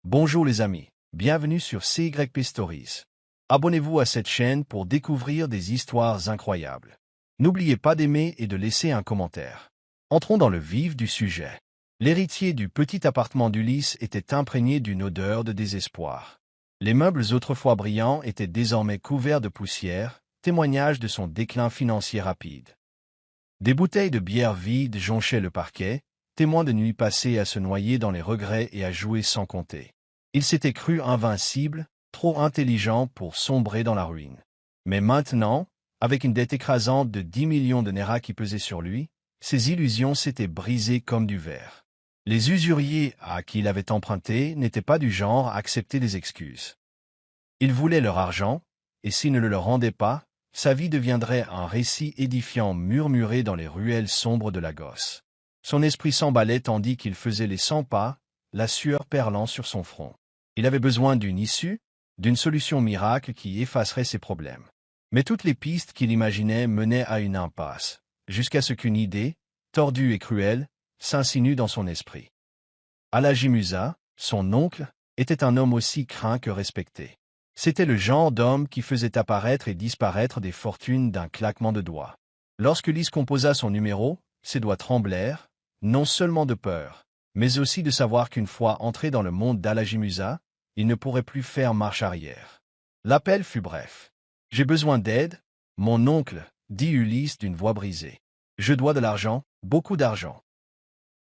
Bonjour les amis, bienvenue sur CYP Stories. Abonnez-vous à cette chaîne pour découvrir des histoires incroyables. N'oubliez pas d'aimer et de laisser un commentaire. Entrons dans le vif du sujet. L'héritier du petit appartement d'Ulysse était imprégné d'une odeur de désespoir. Les meubles autrefois brillants étaient désormais couverts de poussière, témoignage de son déclin financier rapide. Des bouteilles de bière vides jonchaient le parquet, témoin de nuits passées à se noyer dans les regrets et à jouer sans compter. Il s'était cru invincible, trop intelligent pour sombrer dans la ruine. Mais maintenant, avec une dette écrasante de 10 millions de Nera qui pesait sur lui, ses illusions s'étaient brisées comme du verre. Les usuriers à qui il avait emprunté n'étaient pas du genre à accepter des excuses. Ils voulaient leur argent, et s'ils ne le leur rendaient pas, sa vie deviendrait un récit édifiant murmuré dans les ruelles sombres de Lagos. Son esprit s'emballait tandis qu'il faisait les 100 pas, la sueur perlant sur son front. Il avait besoin d'une issue, d'une solution miracle qui effacerait ses problèmes. Mais toutes les pistes qu'il imaginait menaient à une impasse, jusqu'à ce qu'une idée, tordue et cruelle, s'insinue dans son esprit. Alhaji Musa, son oncle, était un homme aussi craint que respecté. C'était le genre d'homme qui faisait apparaître et disparaître des fortunes d'un claquement de doigts. Lorsqu'Ulysse composa son numéro, ses doigts tremblèrent, non seulement de peur, mais aussi de savoir qu'une fois entré dans le monde d'Alhaji Musa, il ne pourrait plus faire marche arrière. L'appel fut bref. « J'ai besoin d'aide, mon oncle, » dit Ulysse d'une voix brisée. « Je dois de l'argent, beaucoup d'argent. »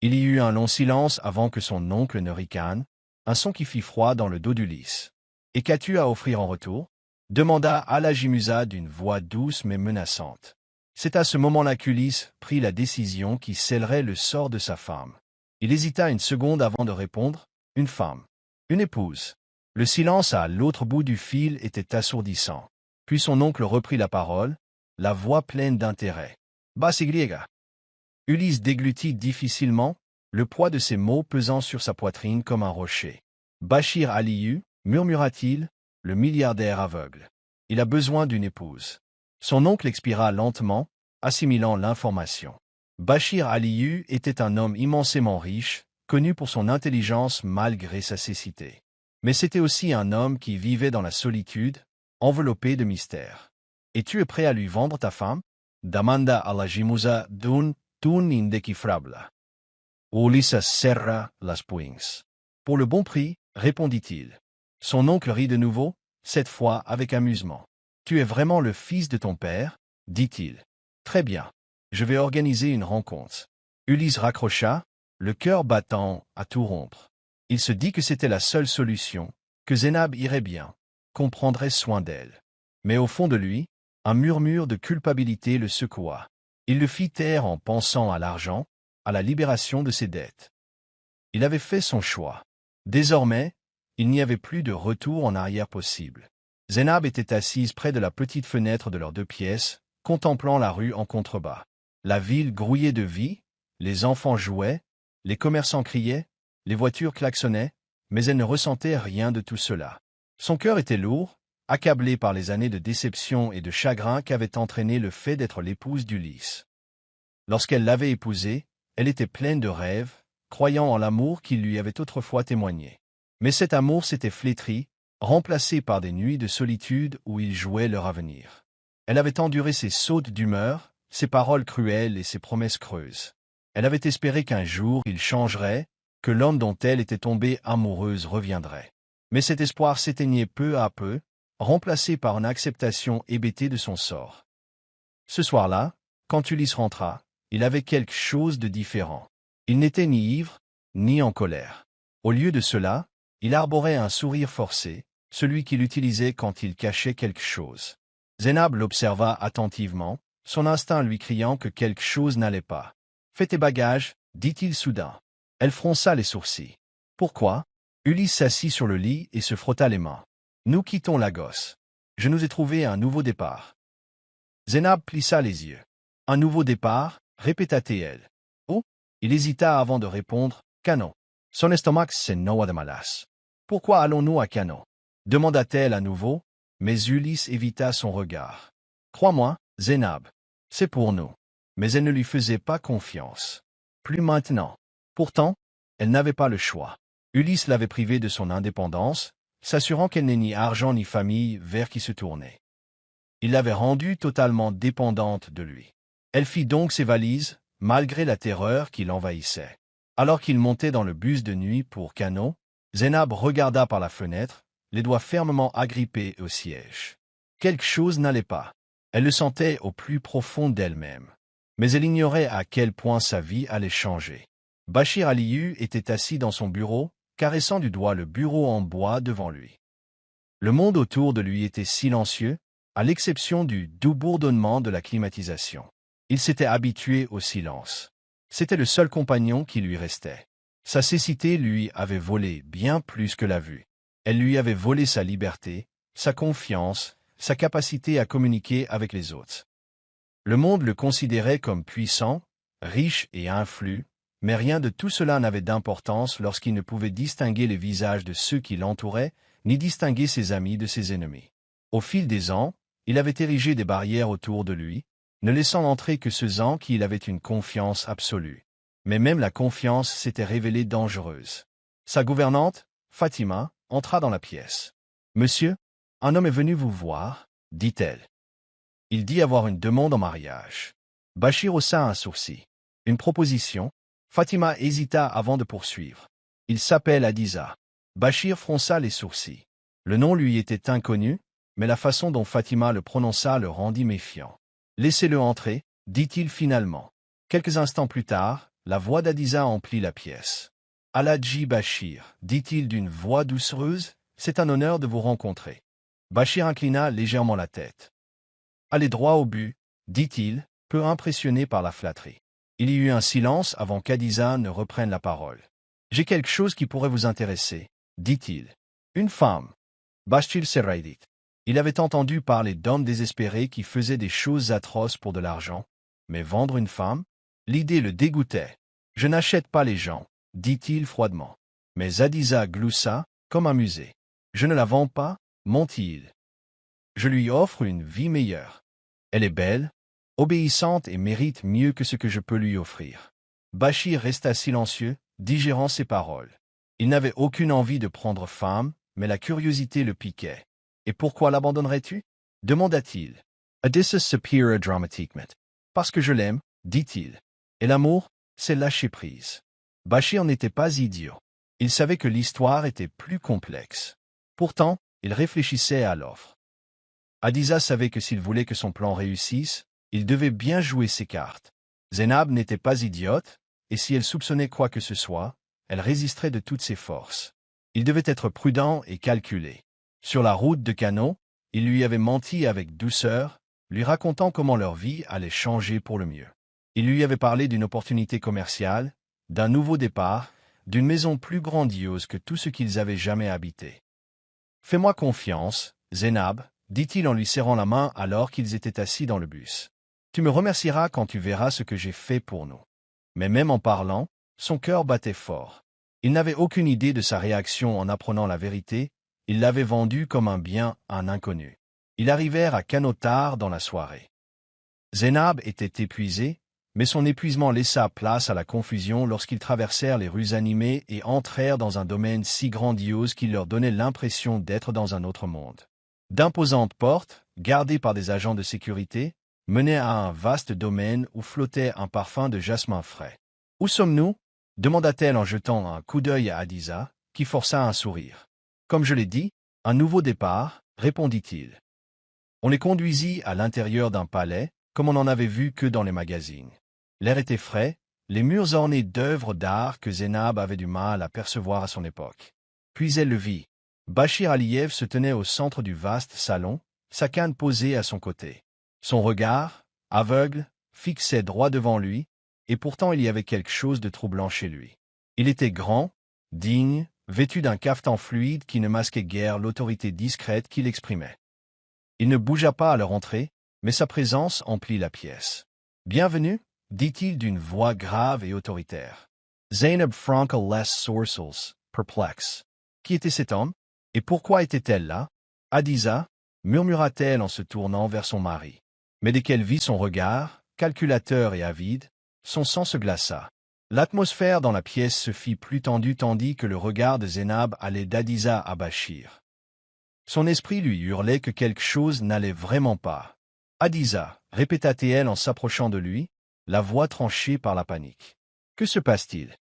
Il y eut un long silence avant que son oncle ne ricane, un son qui fit froid dans le dos d'Ulysse. « Et qu'as-tu à offrir en retour » demanda Alhaji Musa d'une voix douce mais menaçante. C'est à ce moment-là qu'Ulysse prit la décision qui scellerait le sort de sa femme. Il hésita une seconde avant de répondre, « Une femme. Une épouse. » Le silence à l'autre bout du fil était assourdissant. Puis son oncle reprit la parole, la voix pleine d'intérêt. « Basigriega. » Ulysse déglutit difficilement, le poids de ses mots pesant sur sa poitrine comme un rocher. « Bachir Aliyu, murmura-t-il, le milliardaire aveugle. Il a besoin d'une épouse. » Son oncle expira lentement, assimilant l'information. Bachir Aliyu était un homme immensément riche, connu pour son intelligence malgré sa cécité. Mais c'était aussi un homme qui vivait dans la solitude, enveloppé de mystères. « Et tu es prêt à lui vendre ta femme » demanda Alhaji Musa d'un ton indéchiffrable. Ulysse serra las poings. « Pour le bon prix, répondit-il. Son oncle rit de nouveau, cette fois avec amusement. « Tu es vraiment le fils de ton père » dit-il. « Très bien. Je vais organiser une rencontre. » Ulysse raccrocha, le cœur battant à tout rompre. Il se dit que c'était la seule solution, que Zénab irait bien, qu'on prendrait soin d'elle. Mais au fond de lui, un murmure de culpabilité le secoua. Il le fit taire en pensant à l'argent, à la libération de ses dettes. Il avait fait son choix. Désormais, il n'y avait plus de retour en arrière possible. Zénab était assise près de la petite fenêtre de leurs 2 pièces, contemplant la rue en contrebas. La ville grouillait de vie, les enfants jouaient, les commerçants criaient, les voitures klaxonnaient, mais elle ne ressentait rien de tout cela. Son cœur était lourd, accablé par les années de déception et de chagrin qu'avait entraîné le fait d'être l'épouse d'Ulysse. Lorsqu'elle l'avait épousé, elle était pleine de rêves, croyant en l'amour qu'il lui avait autrefois témoigné. Mais cet amour s'était flétri, remplacé par des nuits de solitude où ils jouaient leur avenir. Elle avait enduré ses sautes d'humeur, ses paroles cruelles et ses promesses creuses. Elle avait espéré qu'un jour il changerait, que l'homme dont elle était tombée amoureuse reviendrait. Mais cet espoir s'éteignait peu à peu, remplacé par une acceptation hébétée de son sort. Ce soir-là, quand Ulysse rentra, il avait quelque chose de différent. Il n'était ni ivre, ni en colère. Au lieu de cela, il arborait un sourire forcé, celui qu'il utilisait quand il cachait quelque chose. Zénab l'observa attentivement, son instinct lui criant que quelque chose n'allait pas. « Fais tes bagages, » dit-il soudain. Elle fronça les sourcils. « Pourquoi » Ulysse s'assit sur le lit et se frotta les mains. « Nous quittons Lagos. Je nous ai trouvé un nouveau départ. » Zénab plissa les yeux. « Un nouveau départ » répéta-t-elle. « Oh » Il hésita avant de répondre. « Kano. Son estomac c'est noa de malas. »« Pourquoi allons-nous à Kano » demanda-t-elle à nouveau, mais Ulysse évita son regard. « Crois-moi, Zénab, c'est pour nous. » Mais elle ne lui faisait pas confiance. Plus maintenant. Pourtant, elle n'avait pas le choix. Ulysse l'avait privée de son indépendance, s'assurant qu'elle n'ait ni argent ni famille vers qui se tourner. Il l'avait rendue totalement dépendante de lui. Elle fit donc ses valises, malgré la terreur qui l'envahissait. Alors qu'il montait dans le bus de nuit pour Cano, Zénab regarda par la fenêtre, les doigts fermement agrippés au siège. Quelque chose n'allait pas. Elle le sentait au plus profond d'elle-même. Mais elle ignorait à quel point sa vie allait changer. Bachir Aliyu était assis dans son bureau, caressant du doigt le bureau en bois devant lui. Le monde autour de lui était silencieux, à l'exception du doux bourdonnement de la climatisation. Il s'était habitué au silence. C'était le seul compagnon qui lui restait. Sa cécité lui avait volé bien plus que la vue. Elle lui avait volé sa liberté, sa confiance, sa capacité à communiquer avec les autres. Le monde le considérait comme puissant, riche et influent, mais rien de tout cela n'avait d'importance lorsqu'il ne pouvait distinguer les visages de ceux qui l'entouraient, ni distinguer ses amis de ses ennemis. Au fil des ans, il avait érigé des barrières autour de lui, ne laissant entrer que ceux en qui il avait une confiance absolue. Mais même la confiance s'était révélée dangereuse. Sa gouvernante, Fatima, entra dans la pièce. « Monsieur, un homme est venu vous voir, dit-elle. Il dit avoir une demande en mariage. » Bachir haussa un sourcil. « Une proposition ?» Fatima hésita avant de poursuivre. « Il s'appelle Adiza. » Bachir fronça les sourcils. Le nom lui était inconnu, mais la façon dont Fatima le prononça le rendit méfiant. « Laissez-le entrer, dit-il finalement. Quelques instants plus tard, la voix d'Adiza emplit la pièce. « Aladji Bachir, dit-il d'une voix doucereuse, c'est un honneur de vous rencontrer. » Bachir inclina légèrement la tête. « Allez droit au but, dit-il, peu impressionné par la flatterie. Il y eut un silence avant qu'Adiza ne reprenne la parole. « J'ai quelque chose qui pourrait vous intéresser, dit-il. Une femme. » Bachir s'éraillait. Il avait entendu parler d'hommes désespérés qui faisaient des choses atroces pour de l'argent. Mais vendre une femme? L'idée le dégoûtait. « Je n'achète pas les gens, dit-il froidement. Mais Adiza gloussa, comme amusé. « Je ne la vends pas, montit-il. Je lui offre une vie meilleure. Elle est belle, obéissante et mérite mieux que ce que je peux lui offrir. » Bachir resta silencieux, digérant ses paroles. Il n'avait aucune envie de prendre femme, mais la curiosité le piquait. « Et pourquoi l'abandonnerais-tu » demanda-t-il. « Adiza soupira dramatiquement. « Parce que je l'aime, dit-il. Et l'amour, c'est lâcher prise. » Bachir n'était pas idiot. Il savait que l'histoire était plus complexe. Pourtant, il réfléchissait à l'offre. Adiza savait que s'il voulait que son plan réussisse, il devait bien jouer ses cartes. Zénab n'était pas idiote, et si elle soupçonnait quoi que ce soit, elle résisterait de toutes ses forces. Il devait être prudent et calculé. Sur la route de Cano, il lui avait menti avec douceur, lui racontant comment leur vie allait changer pour le mieux. Il lui avait parlé d'une opportunité commerciale, d'un nouveau départ, d'une maison plus grandiose que tout ce qu'ils avaient jamais habité. « Fais-moi confiance, Zénab, » dit-il en lui serrant la main alors qu'ils étaient assis dans le bus. « Tu me remercieras quand tu verras ce que j'ai fait pour nous. » Mais même en parlant, son cœur battait fort. Il n'avait aucune idée de sa réaction en apprenant la vérité, il l'avait vendu comme un bien à un inconnu. Ils arrivèrent à Cano tard dans la soirée. Zénab était épuisé, mais son épuisement laissa place à la confusion lorsqu'ils traversèrent les rues animées et entrèrent dans un domaine si grandiose qu'il leur donnait l'impression d'être dans un autre monde. D'imposantes portes, gardées par des agents de sécurité, menaient à un vaste domaine où flottait un parfum de jasmin frais. « Où sommes-nous » demanda-t-elle en jetant un coup d'œil à Adiza, qui força un sourire. « Comme je l'ai dit, un nouveau départ, » répondit-il. On les conduisit à l'intérieur d'un palais, comme on n'en avait vu que dans les magazines. L'air était frais, les murs ornés d'œuvres d'art que Zénab avait du mal à percevoir à son époque. Puis elle le vit. Bachir Aliyev se tenait au centre du vaste salon, sa canne posée à son côté. Son regard, aveugle, fixait droit devant lui, et pourtant il y avait quelque chose de troublant chez lui. Il était grand, digne, vêtu d'un cafetan fluide qui ne masquait guère l'autorité discrète qu'il exprimait. Il ne bougea pas à leur entrée, mais sa présence emplit la pièce. « Bienvenue » dit-il d'une voix grave et autoritaire. Zainab franca les sourcils, perplexe. Qui était cet homme? Et pourquoi était-elle là? Adiza, murmura-t-elle en se tournant vers son mari. Mais dès qu'elle vit son regard, calculateur et avide, son sang se glaça. L'atmosphère dans la pièce se fit plus tendue tandis que le regard de Zénab allait d'Hadiza à Bachir. Son esprit lui hurlait que quelque chose n'allait vraiment pas. « Hadiza » répéta-t-elle en s'approchant de lui, la voix tranchée par la panique. « Que se passe-t-il »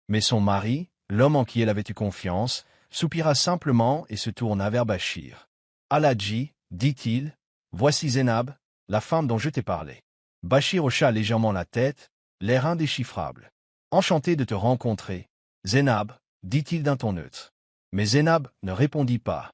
Mais son mari, l'homme en qui elle avait eu confiance, soupira simplement et se tourna vers Bachir. « Aladji, dit-il, voici Zénab, la femme dont je t'ai parlé. » Bachir hocha légèrement la tête, l'air indéchiffrable. « Enchanté de te rencontrer, Zénab, dit-il d'un ton neutre. » Mais Zénab ne répondit pas.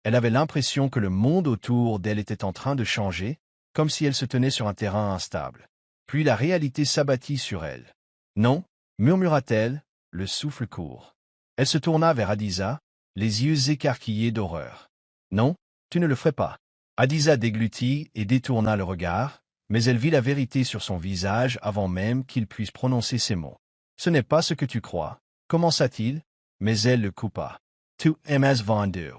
Elle avait l'impression que le monde autour d'elle était en train de changer, comme si elle se tenait sur un terrain instable. Puis la réalité s'abattit sur elle. « Non, » murmura-t-elle, le souffle court. Elle se tourna vers Hadiza, les yeux écarquillés d'horreur. « Non, tu ne le ferais pas. » Hadiza déglutit et détourna le regard, mais elle vit la vérité sur son visage avant même qu'il puisse prononcer ces mots. « Ce n'est pas ce que tu crois, » commença-t-il, mais elle le coupa. « Tu m'as vendu. »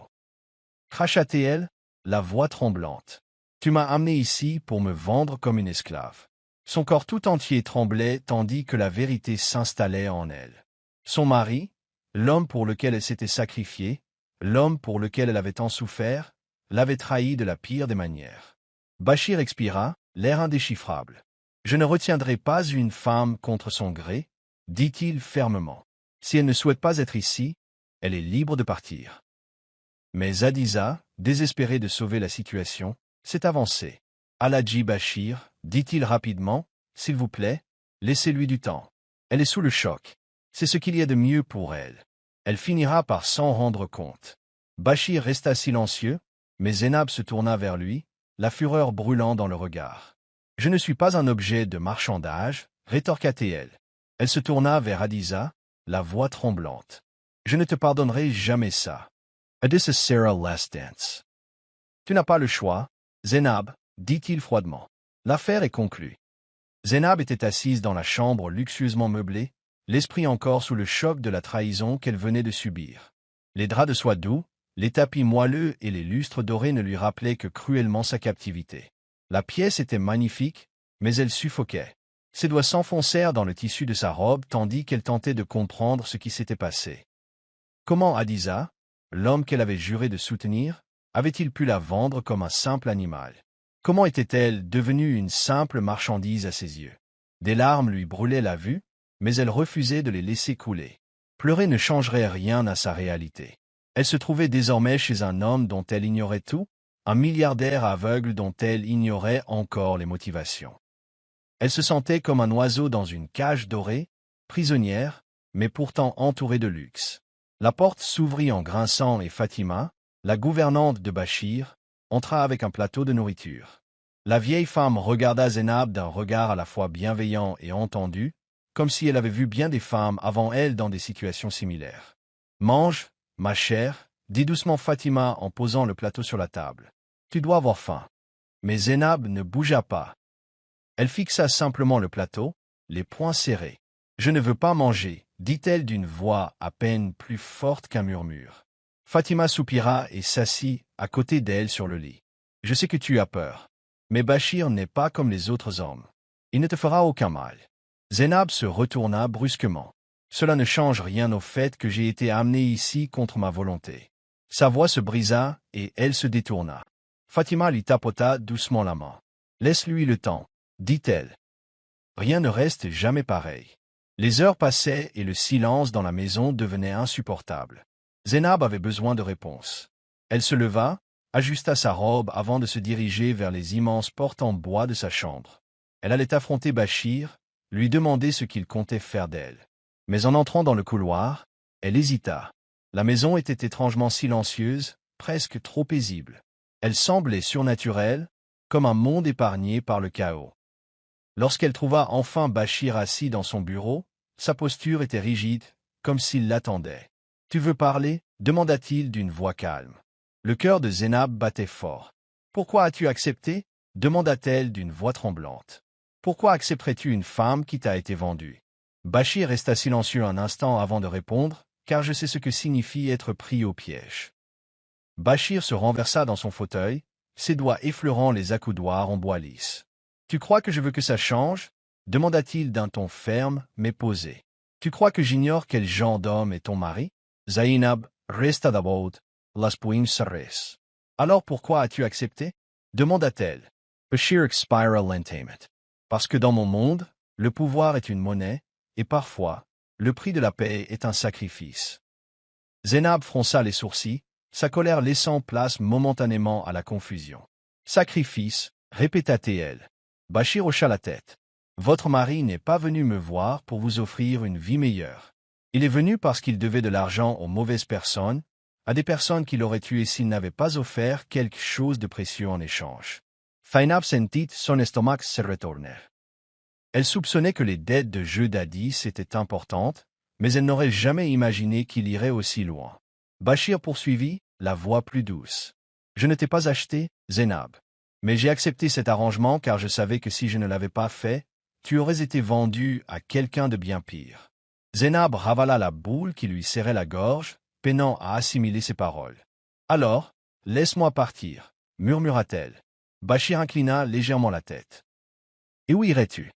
Cracha-t-elle, la voix tremblante. « Tu m'as amené ici pour me vendre comme une esclave. » Son corps tout entier tremblait tandis que la vérité s'installait en elle. Son mari, l'homme pour lequel elle s'était sacrifiée, l'homme pour lequel elle avait tant souffert, l'avait trahi de la pire des manières. Bachir expira, l'air indéchiffrable. « Je ne retiendrai pas une femme contre son gré, » dit-il fermement. « Si elle ne souhaite pas être ici, elle est libre de partir. » Mais Hadiza, désespérée de sauver la situation, s'est avancée. « Aladji Bachir, » dit-il rapidement, « s'il vous plaît, laissez-lui du temps. Elle est sous le choc. C'est ce qu'il y a de mieux pour elle. Elle finira par s'en rendre compte. » Bachir resta silencieux, mais Zénab se tourna vers lui, la fureur brûlant dans le regard. « Je ne suis pas un objet de marchandage, » rétorqua-t-elle. Elle se tourna vers Hadiza, la voix tremblante. « Je ne te pardonnerai jamais ça. This is Sarah Last Dance. »« Tu n'as pas le choix, Zénab, » dit-il froidement. « L'affaire est conclue. » Zénab était assise dans la chambre luxueusement meublée, l'esprit encore sous le choc de la trahison qu'elle venait de subir. Les draps de soie doux, les tapis moelleux et les lustres dorés ne lui rappelaient que cruellement sa captivité. La pièce était magnifique, mais elle suffoquait. Ses doigts s'enfoncèrent dans le tissu de sa robe tandis qu'elle tentait de comprendre ce qui s'était passé. Comment Hadiza, l'homme qu'elle avait juré de soutenir, avait-il pu la vendre comme un simple animal? Comment était-elle devenue une simple marchandise à ses yeux? Des larmes lui brûlaient la vue, mais elle refusait de les laisser couler. Pleurer ne changerait rien à sa réalité. Elle se trouvait désormais chez un homme dont elle ignorait tout, un milliardaire aveugle dont elle ignorait encore les motivations. Elle se sentait comme un oiseau dans une cage dorée, prisonnière, mais pourtant entourée de luxe. La porte s'ouvrit en grinçant et Fatima, la gouvernante de Bachir, entra avec un plateau de nourriture. La vieille femme regarda Zénab d'un regard à la fois bienveillant et entendu, comme si elle avait vu bien des femmes avant elle dans des situations similaires. « Mange, ma chère, » dit doucement Fatima en posant le plateau sur la table. « Tu dois avoir faim. » Mais Zénab ne bougea pas. Elle fixa simplement le plateau, les poings serrés. « Je ne veux pas manger, » dit-elle d'une voix à peine plus forte qu'un murmure. Fatima soupira et s'assit à côté d'elle sur le lit. « Je sais que tu as peur. Mais Bachir n'est pas comme les autres hommes. Il ne te fera aucun mal. » Zénab se retourna brusquement. « Cela ne change rien au fait que j'ai été amenée ici contre ma volonté. » Sa voix se brisa et elle se détourna. Fatima lui tapota doucement la main. « Laisse-lui le temps, » dit-elle. Rien ne reste jamais pareil. Les heures passaient et le silence dans la maison devenait insupportable. Zénab avait besoin de réponses. Elle se leva, ajusta sa robe avant de se diriger vers les immenses portes en bois de sa chambre. Elle allait affronter Bachir, lui demander ce qu'il comptait faire d'elle. Mais en entrant dans le couloir, elle hésita. La maison était étrangement silencieuse, presque trop paisible. Elle semblait surnaturelle, comme un monde épargné par le chaos. Lorsqu'elle trouva enfin Bachir assis dans son bureau, sa posture était rigide, comme s'il l'attendait. « Tu veux parler ?» demanda-t-il d'une voix calme. Le cœur de Zénab battait fort. « Pourquoi as-tu accepté ?» demanda-t-elle d'une voix tremblante. « Pourquoi accepterais-tu une femme qui t'a été vendue ?» Bachir resta silencieux un instant avant de répondre, car je sais ce que signifie être pris au piège. Bachir se renversa dans son fauteuil, ses doigts effleurant les accoudoirs en bois lisse. « Tu crois que je veux que ça change ?» demanda-t-il d'un ton ferme mais posé. Tu crois que j'ignore quel genre d'homme est ton mari? Zainab resta debout, las poings serrées. Alors pourquoi as-tu accepté? Demanda-t-elle. Bashir expira lentement. Parce que dans mon monde, le pouvoir est une monnaie, et parfois, le prix de la paix est un sacrifice. Zainab fronça les sourcils, sa colère laissant place momentanément à la confusion. Sacrifice, répéta-t-elle. Bashir hocha la tête. Votre mari n'est pas venu me voir pour vous offrir une vie meilleure. Il est venu parce qu'il devait de l'argent aux mauvaises personnes, à des personnes qu'il aurait tuées s'il n'avait pas offert quelque chose de précieux en échange. Zainab sentit son estomac se retourner. Elle soupçonnait que les dettes de jeu d'Adis étaient importantes, mais elle n'aurait jamais imaginé qu'il irait aussi loin. Bashir poursuivit, la voix plus douce. Je ne t'ai pas acheté, Zainab. Mais j'ai accepté cet arrangement car je savais que si je ne l'avais pas fait, tu aurais été vendu à quelqu'un de bien pire. Zainab ravala la boule qui lui serrait la gorge, peinant à assimiler ses paroles. Alors, laisse-moi partir, murmura-t-elle. Bashir inclina légèrement la tête. Et où irais-tu?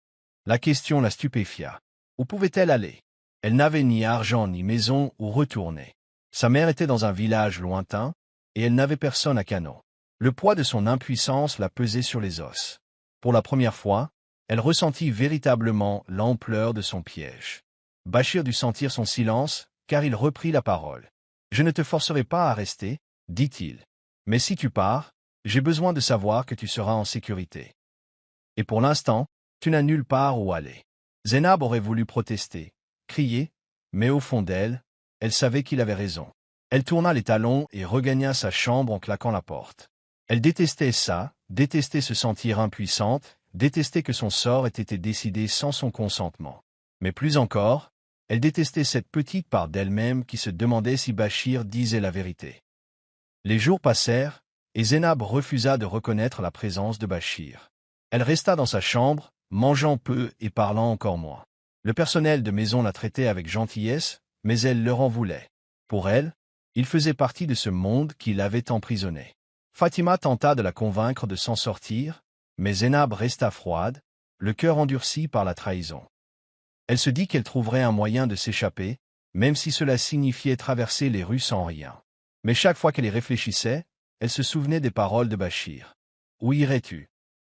La question la stupéfia. Où pouvait-elle aller? Elle n'avait ni argent ni maison où retourner. Sa mère était dans un village lointain, et elle n'avait personne à canot. Le poids de son impuissance la pesait sur les os. Pour la première fois, elle ressentit véritablement l'ampleur de son piège. Bashir dut sentir son silence, car il reprit la parole. « Je ne te forcerai pas à rester, dit-il. Mais si tu pars, j'ai besoin de savoir que tu seras en sécurité. Et pour l'instant, tu n'as nulle part où aller. » Zainab aurait voulu protester, crier, mais au fond d'elle, elle savait qu'il avait raison. Elle tourna les talons et regagna sa chambre en claquant la porte. Elle détestait ça, détestait se sentir impuissante, détestait que son sort ait été décidé sans son consentement. Mais plus encore, elle détestait cette petite part d'elle-même qui se demandait si Bashir disait la vérité. Les jours passèrent, et Zainab refusa de reconnaître la présence de Bashir. Elle resta dans sa chambre, mangeant peu et parlant encore moins. Le personnel de maison la traitait avec gentillesse, mais elle leur en voulait. Pour elle, il faisait partie de ce monde qui l'avait emprisonné. Fatima tenta de la convaincre de s'en sortir, mais Zainab resta froide, le cœur endurci par la trahison. Elle se dit qu'elle trouverait un moyen de s'échapper, même si cela signifiait traverser les rues sans rien. Mais chaque fois qu'elle y réfléchissait, elle se souvenait des paroles de Bashir. « Où irais-tu »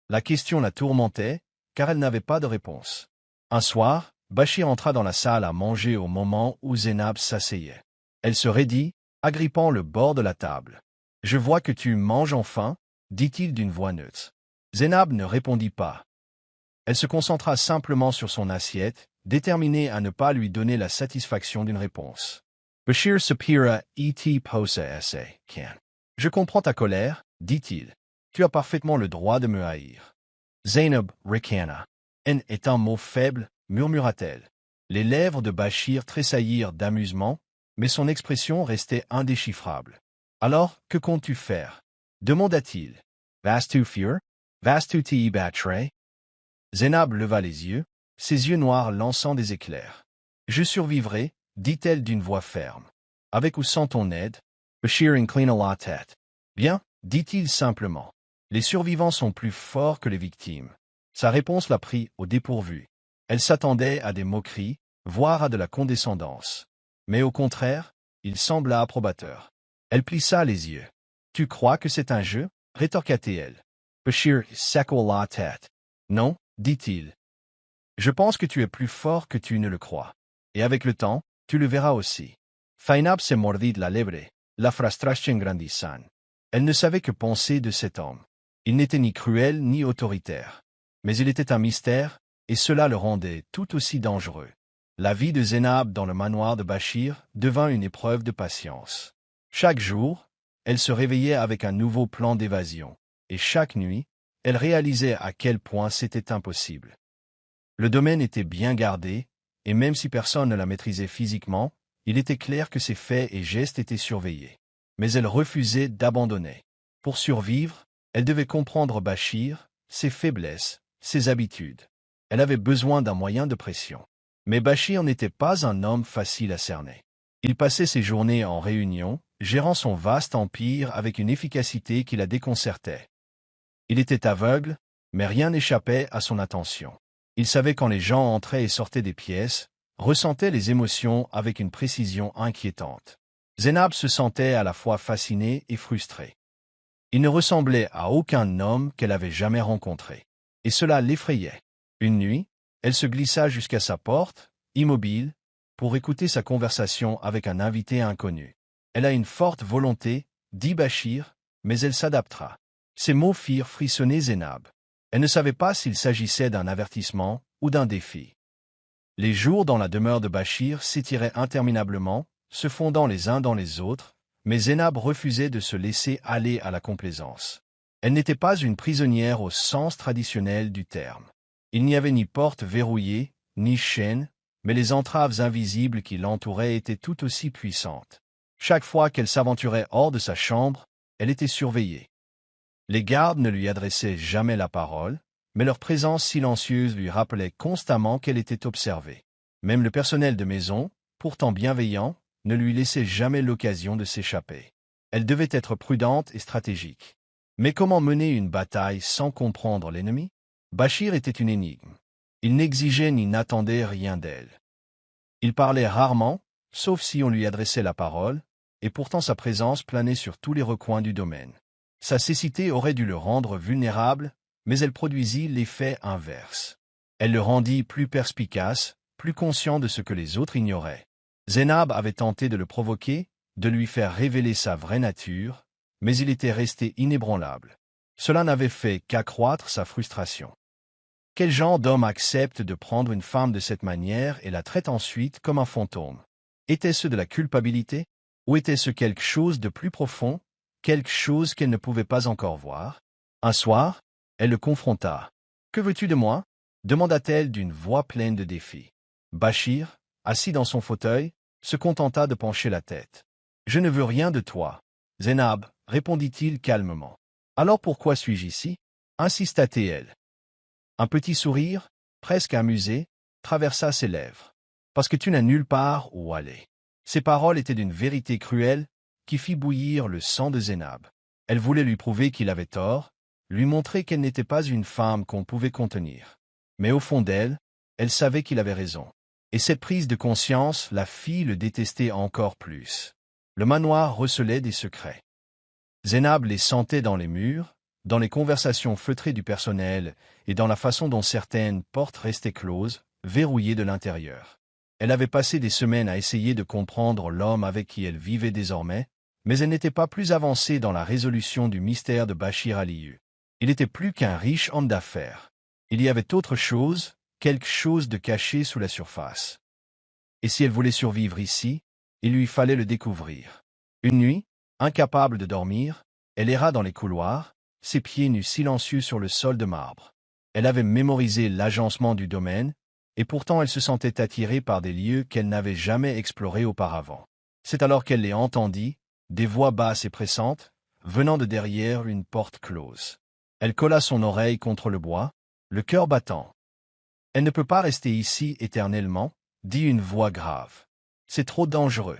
La question la tourmentait, car elle n'avait pas de réponse. Un soir, Bashir entra dans la salle à manger au moment où Zainab s'asseyait. Elle se raidit, agrippant le bord de la table. « Je vois que tu manges enfin, » dit-il d'une voix neutre. Zainab ne répondit pas. Elle se concentra simplement sur son assiette, déterminée à ne pas lui donner la satisfaction d'une réponse. Bashir soupira et posa esse can. « Je comprends ta colère, dit-il. Tu as parfaitement le droit de me haïr. » Zainab ricana. « Haine est un mot faible, murmura-t-elle. Les lèvres de Bashir tressaillirent d'amusement, mais son expression restait indéchiffrable. « Alors, que comptes-tu faire » demanda-t-il. « Vas-tu fuir? Vas-tu t'y battre » Zainab leva les yeux, ses yeux noirs lançant des éclairs. « Je survivrai, dit-elle d'une voix ferme. Avec ou sans ton aide » Bashir inclina la tête. « Bien, dit-il simplement. Les survivants sont plus forts que les victimes. » Sa réponse la prit au dépourvu. Elle s'attendait à des moqueries, voire à de la condescendance. Mais au contraire, il sembla approbateur. Elle plissa les yeux. « Tu crois que c'est un jeu » rétorqua-t-elle. Bashir secoua la tête. « Non, dit-il. Je pense que tu es plus fort que tu ne le crois. Et avec le temps, tu le verras aussi. » Zainab se mordit la lèvre, la frustration grandissant. Elle ne savait que penser de cet homme. Il n'était ni cruel ni autoritaire. Mais il était un mystère, et cela le rendait tout aussi dangereux. La vie de Zainab dans le manoir de Bashir devint une épreuve de patience. Chaque jour, elle se réveillait avec un nouveau plan d'évasion, et chaque nuit, elle réalisait à quel point c'était impossible. Le domaine était bien gardé, et même si personne ne la maîtrisait physiquement, il était clair que ses faits et gestes étaient surveillés. Mais elle refusait d'abandonner. Pour survivre, elle devait comprendre Bashir, ses faiblesses, ses habitudes. Elle avait besoin d'un moyen de pression. Mais Bashir n'était pas un homme facile à cerner. Il passait ses journées en réunion, gérant son vaste empire avec une efficacité qui la déconcertait. Il était aveugle, mais rien n'échappait à son attention. Il savait quand les gens entraient et sortaient des pièces, ressentait les émotions avec une précision inquiétante. Zénab se sentait à la fois fascinée et frustrée. Il ne ressemblait à aucun homme qu'elle avait jamais rencontré. Et cela l'effrayait. Une nuit, elle se glissa jusqu'à sa porte, immobile, pour écouter sa conversation avec un invité inconnu. Elle a une forte volonté, dit Bachir, mais elle s'adaptera. Ces mots firent frissonner Zénab. Elle ne savait pas s'il s'agissait d'un avertissement ou d'un défi. Les jours dans la demeure de Bachir s'étiraient interminablement, se fondant les uns dans les autres, mais Zénab refusait de se laisser aller à la complaisance. Elle n'était pas une prisonnière au sens traditionnel du terme. Il n'y avait ni porte verrouillée, ni chaîne, mais les entraves invisibles qui l'entouraient étaient tout aussi puissantes. Chaque fois qu'elle s'aventurait hors de sa chambre, elle était surveillée. Les gardes ne lui adressaient jamais la parole, mais leur présence silencieuse lui rappelait constamment qu'elle était observée. Même le personnel de maison, pourtant bienveillant, ne lui laissait jamais l'occasion de s'échapper. Elle devait être prudente et stratégique. Mais comment mener une bataille sans comprendre l'ennemi? Bachir était une énigme. Il n'exigeait ni n'attendait rien d'elle. Il parlait rarement, sauf si on lui adressait la parole, et pourtant sa présence planait sur tous les recoins du domaine. Sa cécité aurait dû le rendre vulnérable, mais elle produisit l'effet inverse. Elle le rendit plus perspicace, plus conscient de ce que les autres ignoraient. Zénab avait tenté de le provoquer, de lui faire révéler sa vraie nature, mais il était resté inébranlable. Cela n'avait fait qu'accroître sa frustration. Quel genre d'homme accepte de prendre une femme de cette manière et la traite ensuite comme un fantôme? Était-ce de la culpabilité? Ou était-ce quelque chose de plus profond, quelque chose qu'elle ne pouvait pas encore voir? Un soir, elle le confronta. « Que veux-tu de moi » demanda-t-elle d'une voix pleine de défi. Bachir, assis dans son fauteuil, se contenta de pencher la tête. « Je ne veux rien de toi. » Zénab, répondit-il calmement. « Alors pourquoi suis-je ici » insista-t-elle. Un petit sourire, presque amusé, traversa ses lèvres. « Parce que tu n'as nulle part où aller. » Ces paroles étaient d'une vérité cruelle qui fit bouillir le sang de Zénab. Elle voulait lui prouver qu'il avait tort, lui montrer qu'elle n'était pas une femme qu'on pouvait contenir. Mais au fond d'elle, elle savait qu'il avait raison. Et cette prise de conscience la fit le détester encore plus. Le manoir recelait des secrets. Zénab les sentait dans les murs, dans les conversations feutrées du personnel et dans la façon dont certaines portes restaient closes, verrouillées de l'intérieur. Elle avait passé des semaines à essayer de comprendre l'homme avec qui elle vivait désormais, mais elle n'était pas plus avancée dans la résolution du mystère de Bachir Aliyu. Il était plus qu'un riche homme d'affaires. Il y avait autre chose, quelque chose de caché sous la surface. Et si elle voulait survivre ici, il lui fallait le découvrir. Une nuit, incapable de dormir, elle erra dans les couloirs, ses pieds nus silencieux sur le sol de marbre. Elle avait mémorisé l'agencement du domaine, et pourtant elle se sentait attirée par des lieux qu'elle n'avait jamais explorés auparavant. C'est alors qu'elle les entendit, des voix basses et pressantes, venant de derrière une porte close. Elle colla son oreille contre le bois, le cœur battant. « Elle ne peut pas rester ici éternellement, » dit une voix grave. « C'est trop dangereux. »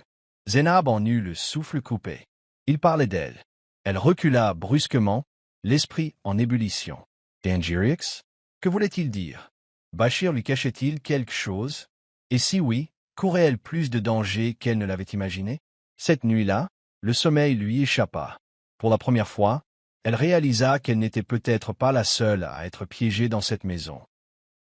Zénab en eut le souffle coupé. Il parlait d'elle. Elle recula brusquement, l'esprit en ébullition. « Dangereux? Que voulait-il dire? Bachir lui cachait-il quelque chose? Et si oui, courait-elle plus de danger qu'elle ne l'avait imaginé? Cette nuit-là, le sommeil lui échappa. Pour la première fois, elle réalisa qu'elle n'était peut-être pas la seule à être piégée dans cette maison.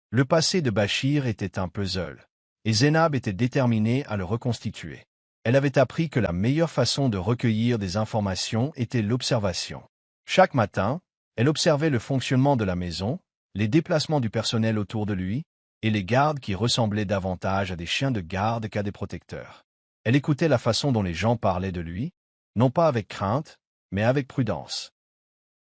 Le passé de Bachir était un puzzle, et Zénab était déterminée à le reconstituer. Elle avait appris que la meilleure façon de recueillir des informations était l'observation. Chaque matin, elle observait le fonctionnement de la maison, les déplacements du personnel autour de lui, et les gardes qui ressemblaient davantage à des chiens de garde qu'à des protecteurs. Elle écoutait la façon dont les gens parlaient de lui, non pas avec crainte, mais avec prudence.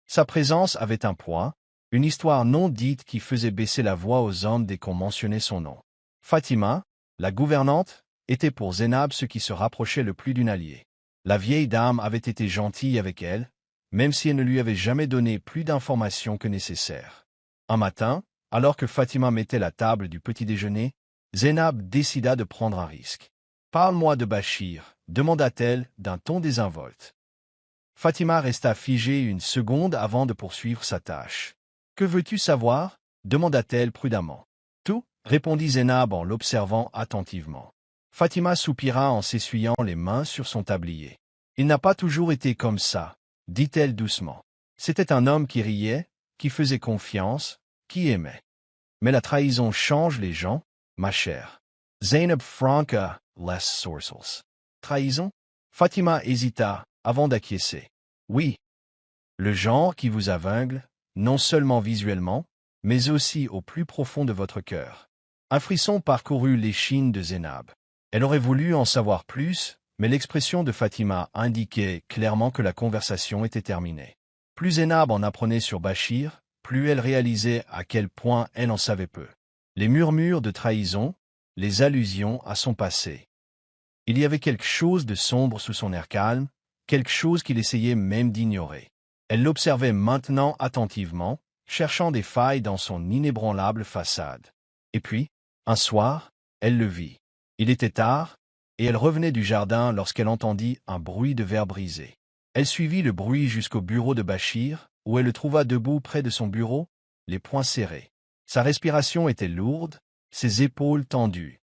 Sa présence avait un poids, une histoire non dite qui faisait baisser la voix aux hommes dès qu'on mentionnait son nom. Fatima, la gouvernante, était pour Zénab ce qui se rapprochait le plus d'une alliée. La vieille dame avait été gentille avec elle, même si elle ne lui avait jamais donné plus d'informations que nécessaire. Un matin, alors que Fatima mettait la table du petit déjeuner, Zénab décida de prendre un risque. « Parle-moi de Bachir » demanda-t-elle d'un ton désinvolte. Fatima resta figée une seconde avant de poursuivre sa tâche. « Que veux-tu savoir » demanda-t-elle prudemment. répondit Zénab en l'observant attentivement. Fatima soupira en s'essuyant les mains sur son tablier. Il n'a pas toujours été comme ça, dit-elle doucement. C'était un homme qui riait, qui faisait confiance, qui aimait. Mais la trahison change les gens, ma chère. Zainab Franca, les sourcils. Trahison? Fatima hésita, avant d'acquiescer. Oui. Le genre qui vous aveugle, non seulement visuellement, mais aussi au plus profond de votre cœur. Un frisson parcourut l'échine de Zénab. Elle aurait voulu en savoir plus, mais l'expression de Fatima indiquait clairement que la conversation était terminée. Plus Zénab en apprenait sur Bachir, plus elle réalisait à quel point elle en savait peu. Les murmures de trahison, les allusions à son passé. Il y avait quelque chose de sombre sous son air calme, quelque chose qu'il essayait même d'ignorer. Elle l'observait maintenant attentivement, cherchant des failles dans son inébranlable façade. Et puis, un soir, elle le vit. Il était tard, et elle revenait du jardin lorsqu'elle entendit un bruit de verre brisé. Elle suivit le bruit jusqu'au bureau de Bachir, où elle le trouva debout près de son bureau, les poings serrés. Sa respiration était lourde, ses épaules tendues.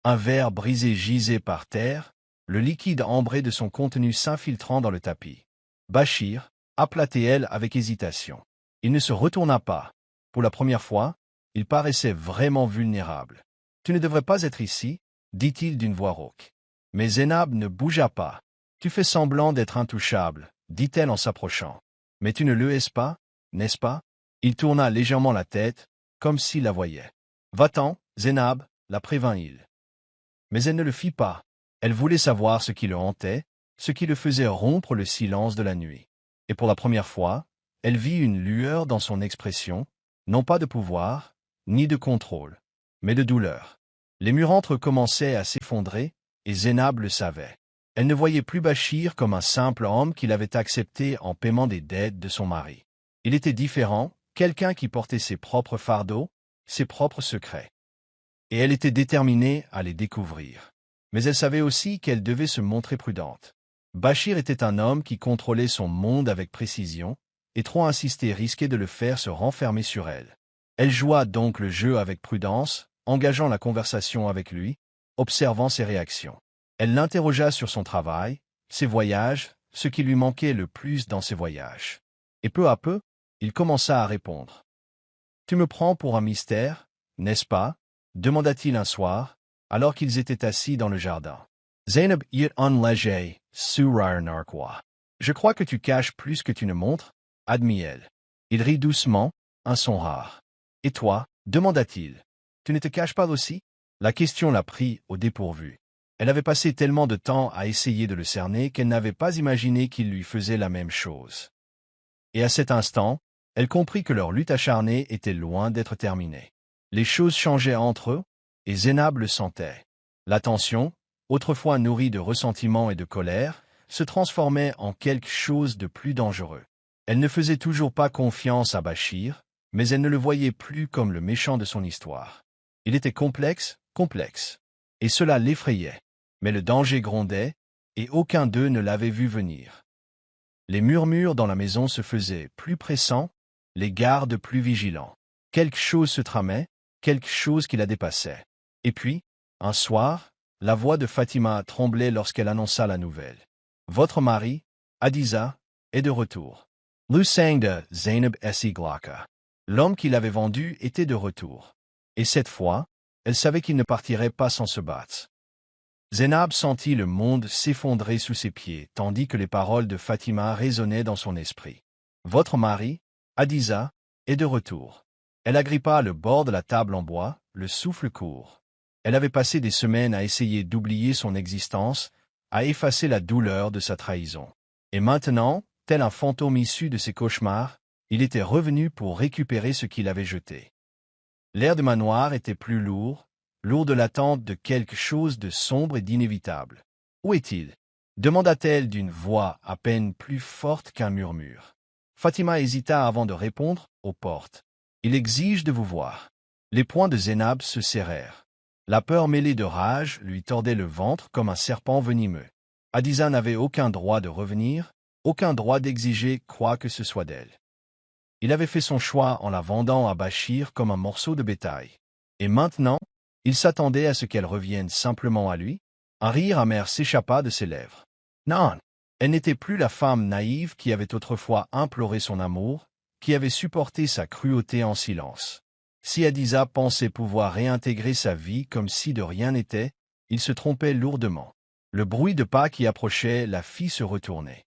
Un verre brisé gisait par terre, le liquide ambré de son contenu s'infiltrant dans le tapis. Bachir, appela-t-elle avec hésitation. Il ne se retourna pas. Pour la première fois, il paraissait vraiment vulnérable. « Tu ne devrais pas être ici, » dit-il d'une voix rauque. Mais Zénab ne bougea pas. « Tu fais semblant d'être intouchable, » dit-elle en s'approchant. « Mais tu ne le es pas, n'est-ce pas ?» Il tourna légèrement la tête, comme s'il la voyait. « Va-t'en, Zénab, » la prévint-il. Mais elle ne le fit pas. Elle voulait savoir ce qui le hantait, ce qui le faisait rompre le silence de la nuit. Et pour la première fois, elle vit une lueur dans son expression, non pas de pouvoir, ni de contrôle, mais de douleur. Les murs commençaient à s'effondrer, et Zénab le savait. Elle ne voyait plus Bachir comme un simple homme qu'il avait accepté en paiement des dettes de son mari. Il était différent, quelqu'un qui portait ses propres fardeaux, ses propres secrets. Et elle était déterminée à les découvrir. Mais elle savait aussi qu'elle devait se montrer prudente. Bachir était un homme qui contrôlait son monde avec précision, et trop insister risquait de le faire se renfermer sur elle. Elle joua donc le jeu avec prudence, engageant la conversation avec lui, observant ses réactions. Elle l'interrogea sur son travail, ses voyages, ce qui lui manquait le plus dans ses voyages. Et peu à peu, il commença à répondre. « Tu me prends pour un mystère, n'est-ce pas ?» demanda-t-il un soir, alors qu'ils étaient assis dans le jardin. Zainab yit un léger sourire narquois. « Je crois que tu caches plus que tu ne montres, » admit-elle. Il rit doucement, un son rare. « Et toi ?» demanda-t-il. « Tu ne te caches pas aussi ?» La question la prit au dépourvu. Elle avait passé tellement de temps à essayer de le cerner qu'elle n'avait pas imaginé qu'il lui faisait la même chose. Et à cet instant, elle comprit que leur lutte acharnée était loin d'être terminée. Les choses changeaient entre eux, et Zénab le sentait. La tension, autrefois nourrie de ressentiment et de colère, se transformait en quelque chose de plus dangereux. Elle ne faisait toujours pas confiance à Bachir, mais elle ne le voyait plus comme le méchant de son histoire. Il était complexe, et cela l'effrayait. Mais le danger grondait, et aucun d'eux ne l'avait vu venir. Les murmures dans la maison se faisaient plus pressants, les gardes plus vigilants. Quelque chose se tramait, quelque chose qui la dépassait. Et puis, un soir, la voix de Fatima tremblait lorsqu'elle annonça la nouvelle. « Votre mari, Adiza, est de retour. » Le sang de Zainab Essi Glaka. L'homme qui l'avait vendu était de retour. Et cette fois, elle savait qu'il ne partirait pas sans se battre. Zénab sentit le monde s'effondrer sous ses pieds, tandis que les paroles de Fatima résonnaient dans son esprit. « Votre mari, Adiza, est de retour. » Elle agrippa le bord de la table en bois, le souffle court. Elle avait passé des semaines à essayer d'oublier son existence, à effacer la douleur de sa trahison. Et maintenant, tel un fantôme issu de ses cauchemars, il était revenu pour récupérer ce qu'il avait jeté. L'air de manoir était plus lourd de l'attente de quelque chose de sombre et d'inévitable. « Où est-il » demanda-t-elle d'une voix à peine plus forte qu'un murmure. Fatima hésita avant de répondre, aux portes. « Il exige de vous voir. » Les poings de Zénab se serrèrent. La peur mêlée de rage lui tordait le ventre comme un serpent venimeux. Adiza n'avait aucun droit de revenir, aucun droit d'exiger quoi que ce soit d'elle. Il avait fait son choix en la vendant à Bachir comme un morceau de bétail. Et maintenant, il s'attendait à ce qu'elle revienne simplement à lui. Un rire amer s'échappa de ses lèvres. Non, elle n'était plus la femme naïve qui avait autrefois imploré son amour, qui avait supporté sa cruauté en silence. Si Hadiza pensait pouvoir réintégrer sa vie comme si de rien n'était, il se trompait lourdement. Le bruit de pas qui approchait la fit se retourner.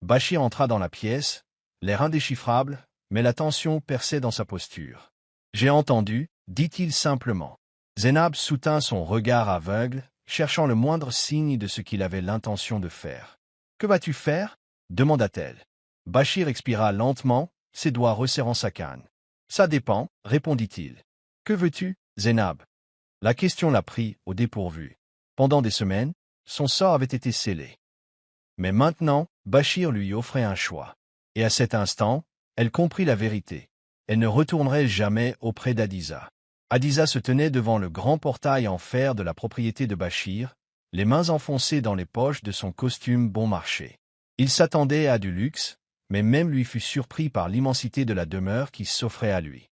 Bachir entra dans la pièce, l'air indéchiffrable, mais la tension perçait dans sa posture. « J'ai entendu » dit-il simplement. Zénab soutint son regard aveugle, cherchant le moindre signe de ce qu'il avait l'intention de faire. « Que vas-tu faire » demanda-t-elle. Bachir expira lentement, ses doigts resserrant sa canne. « Ça dépend » répondit-il. « Que veux-tu, Zénab » La question la prit au dépourvu. Pendant des semaines, son sort avait été scellé. Mais maintenant, Bachir lui offrait un choix. Et à cet instant, elle comprit la vérité. Elle ne retournerait jamais auprès d'Hadiza. Hadiza se tenait devant le grand portail en fer de la propriété de Bachir, les mains enfoncées dans les poches de son costume bon marché. Il s'attendait à du luxe, mais même lui fut surpris par l'immensité de la demeure qui s'offrait à lui.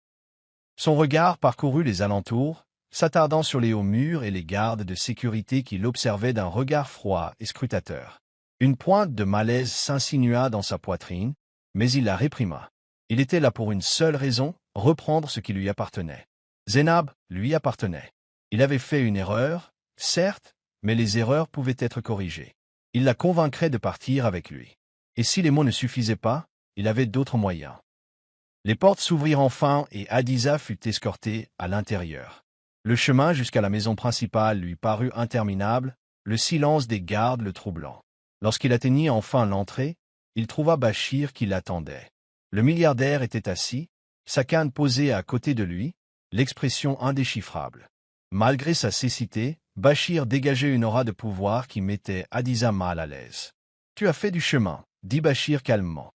Son regard parcourut les alentours, s'attardant sur les hauts murs et les gardes de sécurité qui l'observaient d'un regard froid et scrutateur. Une pointe de malaise s'insinua dans sa poitrine, mais il la réprima. Il était là pour une seule raison, reprendre ce qui lui appartenait. Zénab lui appartenait. Il avait fait une erreur, certes, mais les erreurs pouvaient être corrigées. Il la convaincrait de partir avec lui. Et si les mots ne suffisaient pas, il avait d'autres moyens. Les portes s'ouvrirent enfin et Hadiza fut escortée à l'intérieur. Le chemin jusqu'à la maison principale lui parut interminable, le silence des gardes le troublant. Lorsqu'il atteignit enfin l'entrée, il trouva Bachir qui l'attendait. Le milliardaire était assis, sa canne posée à côté de lui, l'expression indéchiffrable. Malgré sa cécité, Bachir dégageait une aura de pouvoir qui mettait Hadiza mal à l'aise. « Tu as fait du chemin » dit Bachir calmement.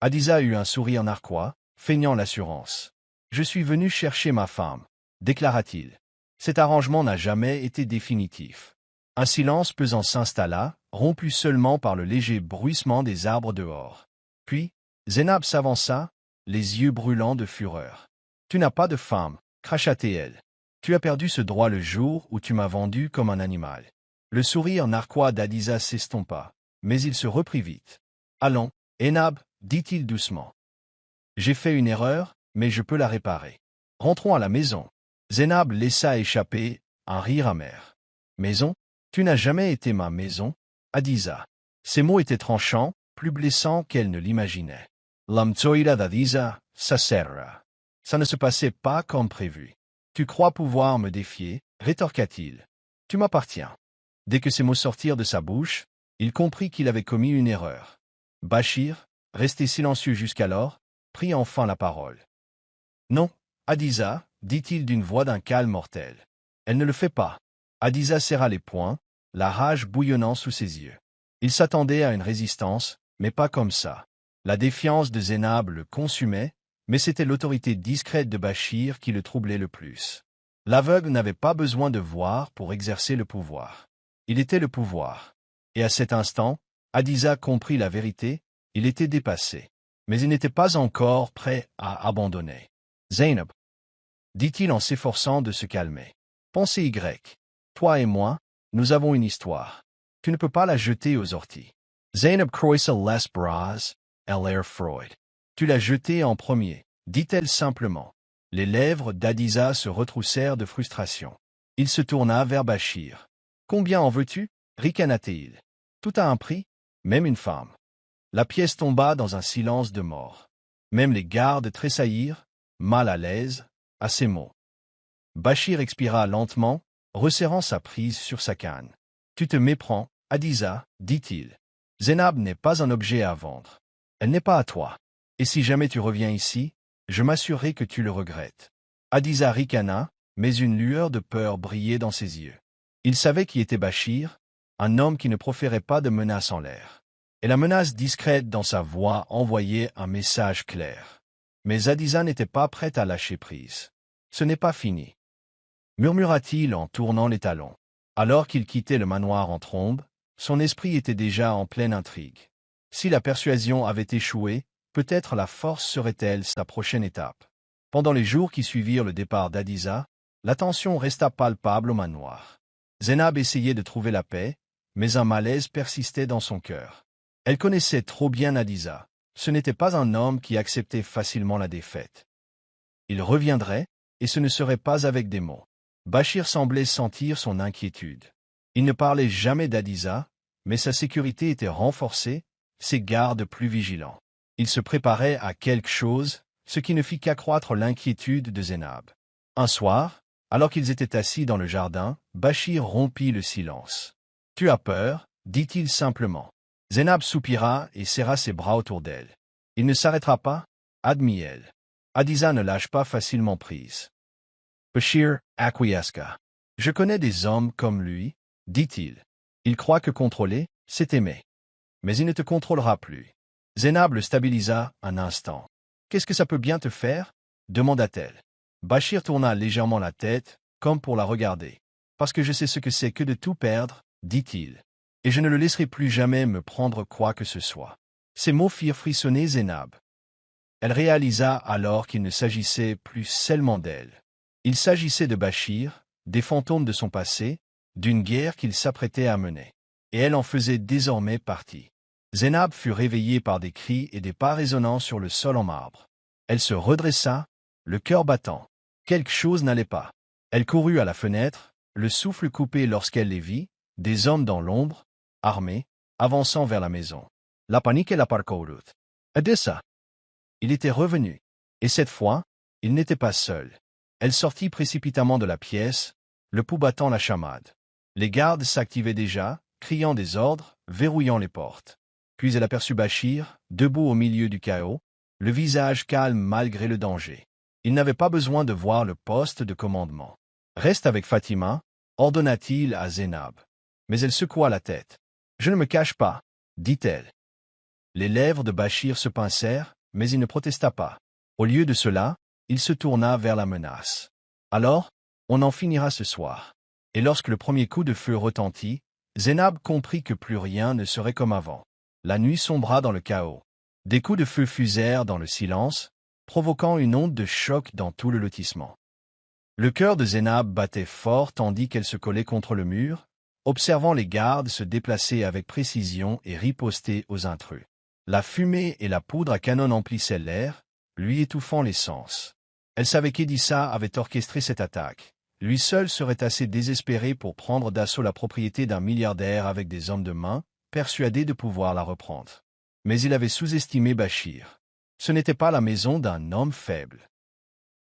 Hadiza eut un sourire narquois, feignant l'assurance. « Je suis venu chercher ma femme » déclara-t-il. Cet arrangement n'a jamais été définitif. Un silence pesant s'installa, rompu seulement par le léger bruissement des arbres dehors. Puis, Zénab s'avança, les yeux brûlants de fureur. « Tu n'as pas de femme » cracha-t-elle. « Tu as perdu ce droit le jour où tu m'as vendu comme un animal. » Le sourire narquois d'Hadiza s'estompa, mais il se reprit vite. « Allons, Zénab, dit-il doucement. J'ai fait une erreur, mais je peux la réparer. Rentrons à la maison. » Zénab laissa échapper un rire amer. « Maison? Tu n'as jamais été ma maison, Hadiza. » Ces mots étaient tranchants, plus blessants qu'elle ne l'imaginait. L'amtoïra d'Hadiza, ça sera. Ça ne se passait pas comme prévu. Tu crois pouvoir me défier, rétorqua-t-il. Tu m'appartiens. Dès que ces mots sortirent de sa bouche, il comprit qu'il avait commis une erreur. Bachir, resté silencieux jusqu'alors, prit enfin la parole. Non, Hadiza, dit-il d'une voix d'un calme mortel. Elle ne le fait pas. Hadiza serra les poings, la rage bouillonnant sous ses yeux. Il s'attendait à une résistance, mais pas comme ça. La défiance de Zénab le consumait, mais c'était l'autorité discrète de Bachir qui le troublait le plus. L'aveugle n'avait pas besoin de voir pour exercer le pouvoir. Il était le pouvoir. Et à cet instant, Hadiza comprit la vérité, il était dépassé. Mais il n'était pas encore prêt à abandonner. Zénab, dit-il en s'efforçant de se calmer. Pensez Y. Toi et moi, nous avons une histoire. Tu ne peux pas la jeter aux orties. Zénab croisa les bras, elle air Freud. Tu l'as jetée en premier, dit-elle simplement. Les lèvres d'Hadiza se retroussèrent de frustration. Il se tourna vers Bachir. Combien en veux-tu? Ricana-t-il. Tout a un prix, même une femme. La pièce tomba dans un silence de mort. Même les gardes tressaillirent, mal à l'aise, à ces mots. Bachir expira lentement, resserrant sa prise sur sa canne. « Tu te méprends, Hadiza, dit-il. Zénab n'est pas un objet à vendre. Elle n'est pas à toi. Et si jamais tu reviens ici, je m'assurerai que tu le regrettes. » Hadiza ricana, mais une lueur de peur brillait dans ses yeux. Il savait qui était Bachir, un homme qui ne proférait pas de menaces en l'air. Et la menace discrète dans sa voix envoyait un message clair. Mais Hadiza n'était pas prête à lâcher prise. « Ce n'est pas fini. » murmura-t-il en tournant les talons. Alors qu'il quittait le manoir en trombe, son esprit était déjà en pleine intrigue. Si la persuasion avait échoué, peut-être la force serait-elle sa prochaine étape. Pendant les jours qui suivirent le départ d'Hadiza, La tension resta palpable au manoir. Zénab essayait de trouver la paix, mais un malaise persistait dans son cœur. Elle connaissait trop bien Adisa. Ce n'était pas un homme qui acceptait facilement la défaite. Il reviendrait, et ce ne serait pas avec des mots. Bachir semblait sentir son inquiétude. Il ne parlait jamais d'Adisa, mais sa sécurité était renforcée, ses gardes plus vigilants. Il se préparait à quelque chose, ce qui ne fit qu'accroître l'inquiétude de Zénab. Un soir, alors qu'ils étaient assis dans le jardin, Bachir rompit le silence. « Tu as peur ?» dit-il simplement. Zénab soupira et serra ses bras autour d'elle. « Il ne s'arrêtera pas ?» admit-elle. Adisa ne lâche pas facilement prise. Bachir acquiesça. « Je connais des hommes comme lui, » dit-il. « Il croit que contrôler, c'est aimer. Mais il ne te contrôlera plus. » Zénab le stabilisa un instant. « Qu'est-ce que ça peut bien te faire ?» demanda-t-elle. Bachir tourna légèrement la tête, comme pour la regarder. « Parce que je sais ce que c'est que de tout perdre, » dit-il. « Et je ne le laisserai plus jamais me prendre quoi que ce soit. » Ces mots firent frissonner Zénab. Elle réalisa alors qu'il ne s'agissait plus seulement d'elle. Il s'agissait de Bachir, des fantômes de son passé, d'une guerre qu'il s'apprêtait à mener. Et elle en faisait désormais partie. Zénab fut réveillée par des cris et des pas résonnants sur le sol en marbre. Elle se redressa, le cœur battant. Quelque chose n'allait pas. Elle courut à la fenêtre, le souffle coupé lorsqu'elle les vit, des hommes dans l'ombre, armés, avançant vers la maison. La panique et la parcourut. Adisa. Il était revenu. Et cette fois, il n'était pas seul. Elle sortit précipitamment de la pièce, le pouls battant la chamade. Les gardes s'activaient déjà, criant des ordres, verrouillant les portes. Puis elle aperçut Bachir, debout au milieu du chaos, le visage calme malgré le danger. Il n'avait pas besoin de voir le poste de commandement. « Reste avec Fatima », ordonna-t-il à Zénab. Mais elle secoua la tête. « Je ne me cache pas », dit-elle. Les lèvres de Bachir se pincèrent, mais il ne protesta pas. Au lieu de cela, il se tourna vers la menace. « Alors, on en finira ce soir. » Et lorsque le premier coup de feu retentit, Zénab comprit que plus rien ne serait comme avant. La nuit sombra dans le chaos. Des coups de feu fusèrent dans le silence, provoquant une onde de choc dans tout le lotissement. Le cœur de Zénab battait fort tandis qu'elle se collait contre le mur, observant les gardes se déplacer avec précision et riposter aux intrus. La fumée et la poudre à canon emplissaient l'air, lui étouffant les sens. Elle savait qu'Edissa avait orchestré cette attaque. Lui seul serait assez désespéré pour prendre d'assaut la propriété d'un milliardaire avec des hommes de main, persuadé de pouvoir la reprendre. Mais il avait sous-estimé Bachir. Ce n'était pas la maison d'un homme faible.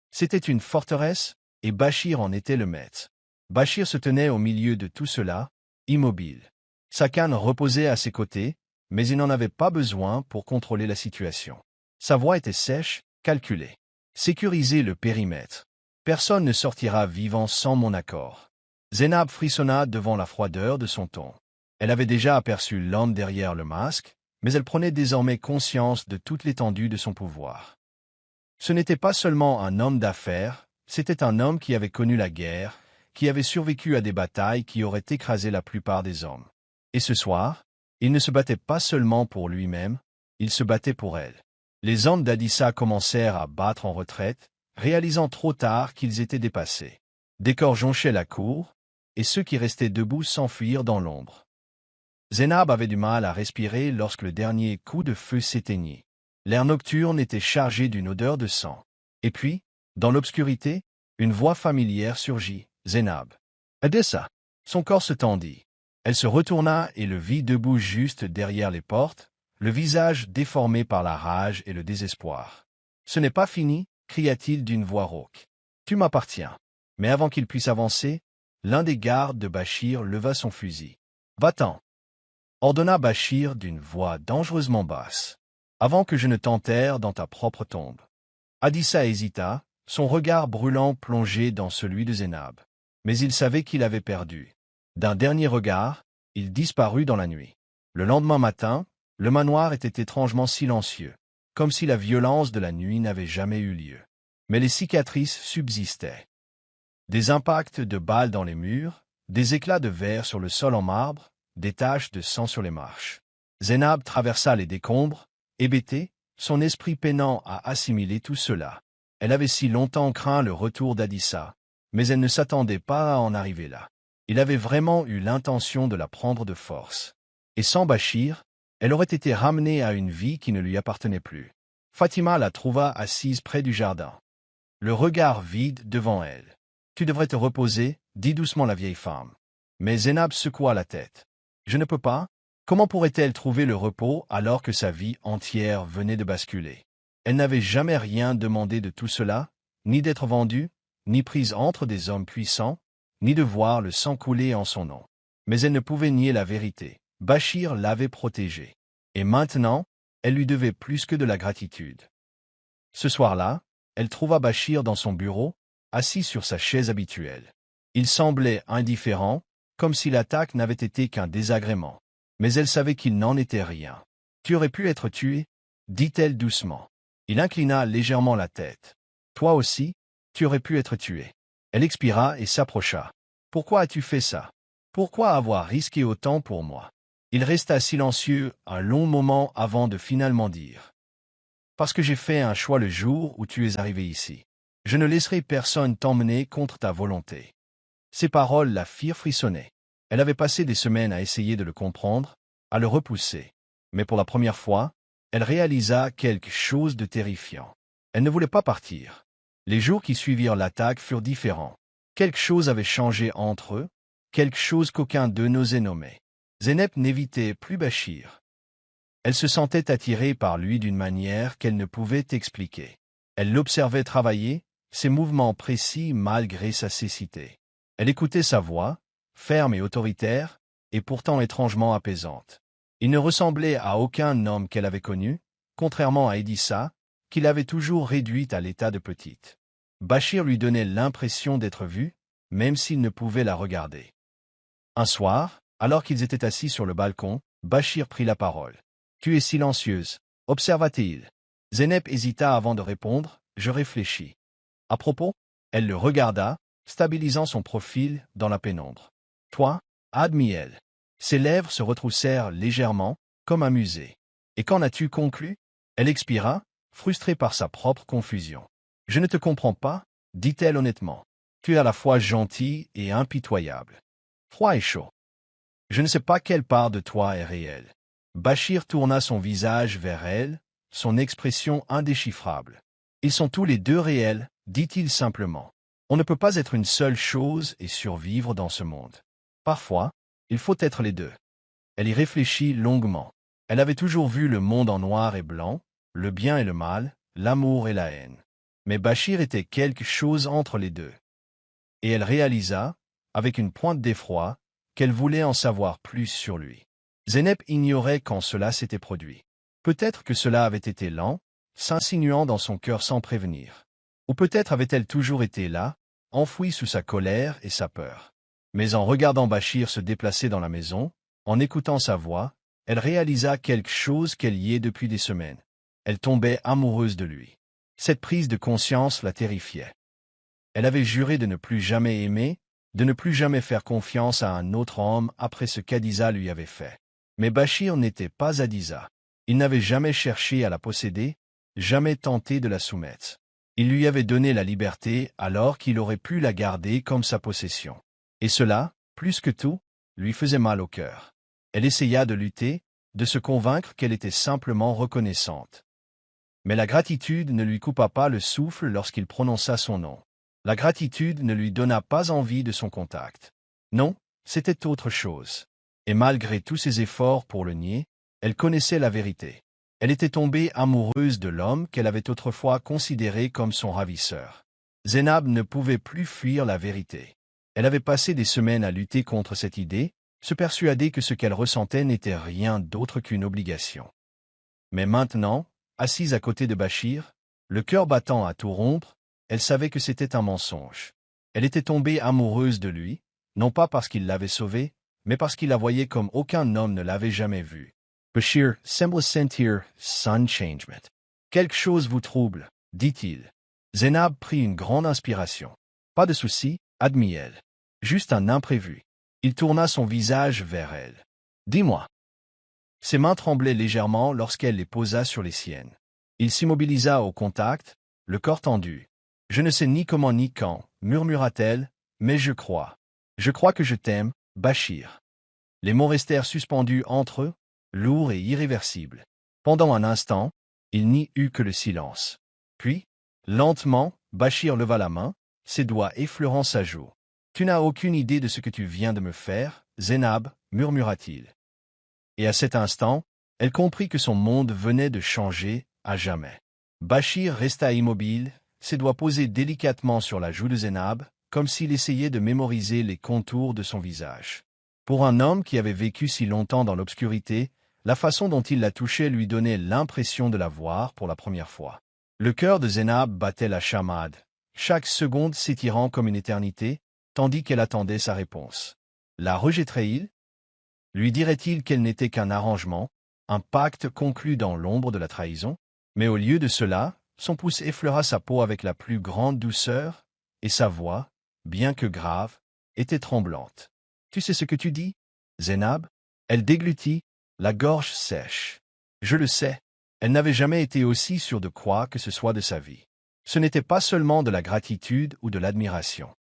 C'était une forteresse, et Bachir en était le maître. Bachir se tenait au milieu de tout cela, immobile. Sa canne reposait à ses côtés, mais il n'en avait pas besoin pour contrôler la situation. Sa voix était sèche, calculée. Sécuriser le périmètre. Personne ne sortira vivant sans mon accord. Zénab frissonna devant la froideur de son ton. Elle avait déjà aperçu l'homme derrière le masque, mais elle prenait désormais conscience de toute l'étendue de son pouvoir. Ce n'était pas seulement un homme d'affaires, c'était un homme qui avait connu la guerre, qui avait survécu à des batailles qui auraient écrasé la plupart des hommes. Et ce soir, il ne se battait pas seulement pour lui-même, il se battait pour elle. Les hommes d'Adissa commencèrent à battre en retraite, réalisant trop tard qu'ils étaient dépassés. Des corps jonchaient la cour, et ceux qui restaient debout s'enfuirent dans l'ombre. Zénab avait du mal à respirer lorsque le dernier coup de feu s'éteignit. L'air nocturne était chargé d'une odeur de sang. Et puis, dans l'obscurité, une voix familière surgit. « Zénab. »« Adissa !» Son corps se tendit. Elle se retourna et le vit debout juste derrière les portes, le visage déformé par la rage et le désespoir. « Ce n'est pas fini !» cria-t-il d'une voix rauque. « Tu m'appartiens. » Mais avant qu'il puisse avancer, l'un des gardes de Bachir leva son fusil. « Va-t'en !» ordonna Bachir d'une voix dangereusement basse. « Avant que je ne t'enterre dans ta propre tombe. » Adissa hésita, son regard brûlant plongé dans celui de Zénab. Mais il savait qu'il avait perdu. D'un dernier regard, il disparut dans la nuit. Le lendemain matin, le manoir était étrangement silencieux, comme si la violence de la nuit n'avait jamais eu lieu. Mais les cicatrices subsistaient. Des impacts de balles dans les murs, des éclats de verre sur le sol en marbre, des taches de sang sur les marches. Zénab traversa les décombres, hébétée, son esprit peinant à assimiler tout cela. Elle avait si longtemps craint le retour d'Adissa. mais elle ne s'attendait pas à en arriver là. Il avait vraiment eu l'intention de la prendre de force. Et sans Bachir, elle aurait été ramenée à une vie qui ne lui appartenait plus. Fatima la trouva assise près du jardin, le regard vide devant elle. « Tu devrais te reposer, » dit doucement la vieille femme. Mais Zénab secoua la tête. « Je ne peux pas. Comment pourrait-elle trouver le repos alors que sa vie entière venait de basculer? Elle n'avait jamais rien demandé de tout cela, ni d'être vendue, ni prise entre des hommes puissants, ni de voir le sang couler en son nom. Mais elle ne pouvait nier la vérité. Bachir l'avait protégée. Et maintenant, elle lui devait plus que de la gratitude. Ce soir-là, elle trouva Bachir dans son bureau, assis sur sa chaise habituelle. Il semblait indifférent, comme si l'attaque n'avait été qu'un désagrément. Mais elle savait qu'il n'en était rien. « Tu aurais pu être tué » dit-elle doucement. Il inclina légèrement la tête. « Toi aussi, tu aurais pu être tué. » Elle expira et s'approcha. « Pourquoi as-tu fait ça? Pourquoi avoir risqué autant pour moi ?» Il resta silencieux un long moment avant de finalement dire. « Parce que j'ai fait un choix le jour où tu es arrivé ici. Je ne laisserai personne t'emmener contre ta volonté. » Ces paroles la firent frissonner. Elle avait passé des semaines à essayer de le comprendre, à le repousser. Mais pour la première fois, elle réalisa quelque chose de terrifiant. Elle ne voulait pas partir. Les jours qui suivirent l'attaque furent différents. Quelque chose avait changé entre eux, quelque chose qu'aucun d'eux n'osait nommer. Zénep n'évitait plus Bachir. Elle se sentait attirée par lui d'une manière qu'elle ne pouvait expliquer. Elle l'observait travailler, ses mouvements précis malgré sa cécité. Elle écoutait sa voix, ferme et autoritaire, et pourtant étrangement apaisante. Il ne ressemblait à aucun homme qu'elle avait connu, contrairement à Edissa, qu'il avait toujours réduite à l'état de petite. Bachir lui donnait l'impression d'être vu, même s'il ne pouvait la regarder. Un soir, alors qu'ils étaient assis sur le balcon, Bachir prit la parole. « Tu es silencieuse, » observa-t-il. Zénep hésita avant de répondre. « Je réfléchis. » À propos, elle le regarda, stabilisant son profil dans la pénombre. « Toi » admit-elle. Ses lèvres se retroussèrent légèrement, comme amusées. « Et qu'en as-tu conclu » Elle expira, frustrée par sa propre confusion. « Je ne te comprends pas, » dit-elle honnêtement. « Tu es à la fois gentil et impitoyable. Froid et chaud. Je ne sais pas quelle part de toi est réelle. » Bachir tourna son visage vers elle, son expression indéchiffrable. « Ils sont tous les deux réels, » dit-il simplement. « On ne peut pas être une seule chose et survivre dans ce monde. Parfois, il faut être les deux. » Elle y réfléchit longuement. Elle avait toujours vu le monde en noir et blanc, le bien et le mal, l'amour et la haine. Mais Bachir était quelque chose entre les deux. Et elle réalisa, avec une pointe d'effroi, qu'elle voulait en savoir plus sur lui. Zénep ignorait quand cela s'était produit. Peut-être que cela avait été lent, s'insinuant dans son cœur sans prévenir. Ou peut-être avait-elle toujours été là, enfouie sous sa colère et sa peur. Mais en regardant Bachir se déplacer dans la maison, en écoutant sa voix, elle réalisa quelque chose qu'elle y est depuis des semaines. Elle tombait amoureuse de lui. Cette prise de conscience la terrifiait. Elle avait juré de ne plus jamais aimer, de ne plus jamais faire confiance à un autre homme après ce qu'Adiza lui avait fait. Mais Bachir n'était pas Adiza. Il n'avait jamais cherché à la posséder, jamais tenté de la soumettre. Il lui avait donné la liberté alors qu'il aurait pu la garder comme sa possession. Et cela, plus que tout, lui faisait mal au cœur. Elle essaya de lutter, de se convaincre qu'elle était simplement reconnaissante. Mais la gratitude ne lui coupa pas le souffle lorsqu'il prononça son nom. La gratitude ne lui donna pas envie de son contact. Non, c'était autre chose. Et malgré tous ses efforts pour le nier, elle connaissait la vérité. Elle était tombée amoureuse de l'homme qu'elle avait autrefois considéré comme son ravisseur. Zénab ne pouvait plus fuir la vérité. Elle avait passé des semaines à lutter contre cette idée, se persuader que ce qu'elle ressentait n'était rien d'autre qu'une obligation. Mais maintenant, assise à côté de Bachir, le cœur battant à tout rompre, elle savait que c'était un mensonge. Elle était tombée amoureuse de lui, non pas parce qu'il l'avait sauvée, mais parce qu'il la voyait comme aucun homme ne l'avait jamais vue. Bachir semble sentir son changement. « Quelque chose vous trouble, » dit-il. Zénab prit une grande inspiration. « Pas de souci, » admit-elle. « Juste un imprévu. » Il tourna son visage vers elle. « Dis-moi. » Ses mains tremblaient légèrement lorsqu'elle les posa sur les siennes. Il s'immobilisa au contact, le corps tendu. « Je ne sais ni comment ni quand, » murmura-t-elle, mais je crois que je t'aime, Bachir. Les mots restèrent suspendus entre eux, lourds et irréversibles. Pendant un instant, il n'y eut que le silence. Puis, lentement, Bachir leva la main, ses doigts effleurant sa joue. « Tu n'as aucune idée de ce que tu viens de me faire, Zénab, murmura-t-il. Et à cet instant, elle comprit que son monde venait de changer à jamais. Bachir resta immobile, ses doigts posés délicatement sur la joue de Zénab, comme s'il essayait de mémoriser les contours de son visage. Pour un homme qui avait vécu si longtemps dans l'obscurité, la façon dont il la touchait lui donnait l'impression de la voir pour la première fois. Le cœur de Zénab battait la chamade, chaque seconde s'étirant comme une éternité, tandis qu'elle attendait sa réponse. La rejetterait-il? Lui dirait-il qu'elle n'était qu'un arrangement, un pacte conclu dans l'ombre de la trahison? Mais au lieu de cela, son pouce effleura sa peau avec la plus grande douceur, et sa voix, bien que grave, était tremblante. « Tu sais ce que tu dis, Zénab ?» Elle déglutit, la gorge sèche. « Je le sais. » Elle n'avait jamais été aussi sûre de quoi que ce soit de sa vie. Ce n'était pas seulement de la gratitude ou de l'admiration.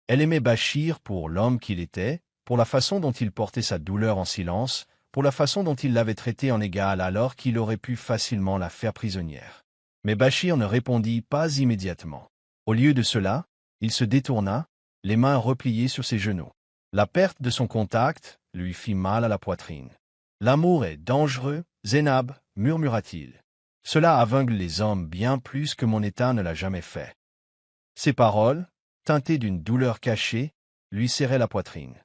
Elle aimait Bachir pour l'homme qu'il était, pour la façon dont il portait sa douleur en silence, pour la façon dont il l'avait traitée en égal alors qu'il aurait pu facilement la faire prisonnière. Mais Bachir ne répondit pas immédiatement. Au lieu de cela, il se détourna, les mains repliées sur ses genoux. La perte de son contact lui fit mal à la poitrine. « L'amour est dangereux, Zénab, murmura-t-il. Cela aveugle les hommes bien plus que mon état ne l'a jamais fait. » Ces paroles, teintées d'une douleur cachée, lui serraient la poitrine.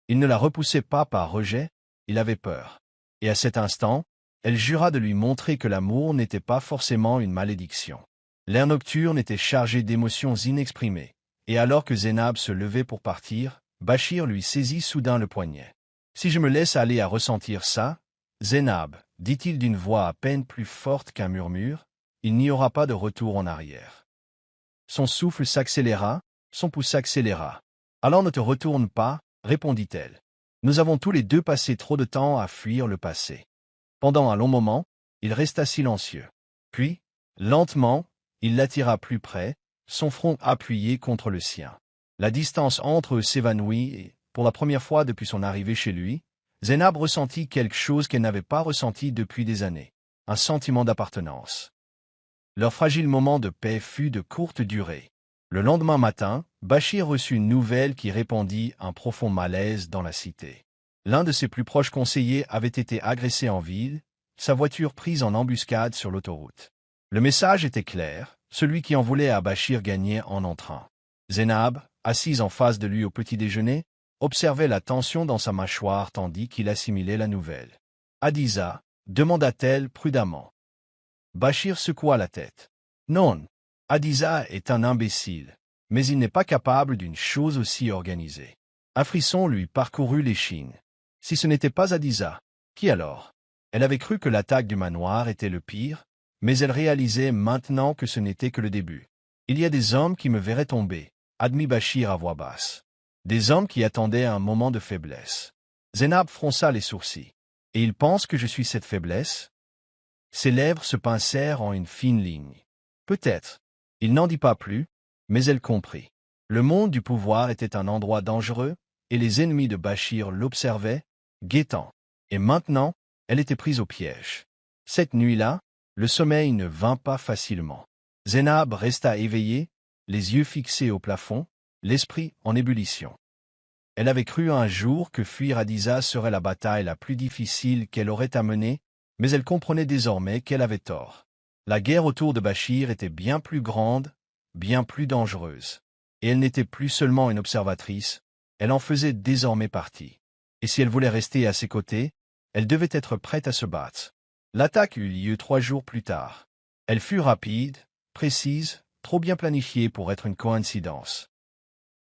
Il ne la repoussait pas par rejet, il avait peur. Et à cet instant, elle jura de lui montrer que l'amour n'était pas forcément une malédiction. L'air nocturne était chargé d'émotions inexprimées, et alors que Zénab se levait pour partir, Bachir lui saisit soudain le poignet. « Si je me laisse aller à ressentir ça, Zénab, dit-il d'une voix à peine plus forte qu'un murmure, il n'y aura pas de retour en arrière. » Son souffle s'accéléra, son pouls s'accéléra. « Alors ne te retourne pas, répondit-elle. Nous avons tous les deux passé trop de temps à fuir le passé. » Pendant un long moment, il resta silencieux. Puis, lentement, il l'attira plus près, son front appuyé contre le sien. La distance entre eux s'évanouit et, pour la première fois depuis son arrivée chez lui, Zénab ressentit quelque chose qu'elle n'avait pas ressenti depuis des années, un sentiment d'appartenance. Leur fragile moment de paix fut de courte durée. Le lendemain matin, Bachir reçut une nouvelle qui répandit un profond malaise dans la cité. L'un de ses plus proches conseillers avait été agressé en ville, sa voiture prise en embuscade sur l'autoroute. Le message était clair, celui qui en voulait à Bachir gagnait en entrant. Zénab, assise en face de lui au petit-déjeuner, observait la tension dans sa mâchoire tandis qu'il assimilait la nouvelle. « Adiza ?» demanda-t-elle prudemment. Bachir secoua la tête. « Non, Adiza est un imbécile, mais il n'est pas capable d'une chose aussi organisée. » Un frisson lui parcourut l'échine. Si ce n'était pas Adiza, qui alors? Elle avait cru que l'attaque du manoir était le pire, mais elle réalisait maintenant que ce n'était que le début. « Il y a des hommes qui me verraient tomber, » admit Bachir à voix basse. Des hommes qui attendaient un moment de faiblesse. Zénab fronça les sourcils. « Et ils pensent que je suis cette faiblesse ?» Ses lèvres se pincèrent en une fine ligne. Peut-être. Il n'en dit pas plus, mais elle comprit. Le monde du pouvoir était un endroit dangereux, et les ennemis de Bachir l'observaient, guettant. Et maintenant, elle était prise au piège. Cette nuit-là, le sommeil ne vint pas facilement. Zénab resta éveillée, les yeux fixés au plafond, l'esprit en ébullition. Elle avait cru un jour que fuir Adiza serait la bataille la plus difficile qu'elle aurait à mener, mais elle comprenait désormais qu'elle avait tort. La guerre autour de Bachir était bien plus grande, bien plus dangereuse. Et elle n'était plus seulement une observatrice, elle en faisait désormais partie. Et si elle voulait rester à ses côtés, elle devait être prête à se battre. L'attaque eut lieu 3 jours plus tard. Elle fut rapide, précise, trop bien planifiée pour être une coïncidence.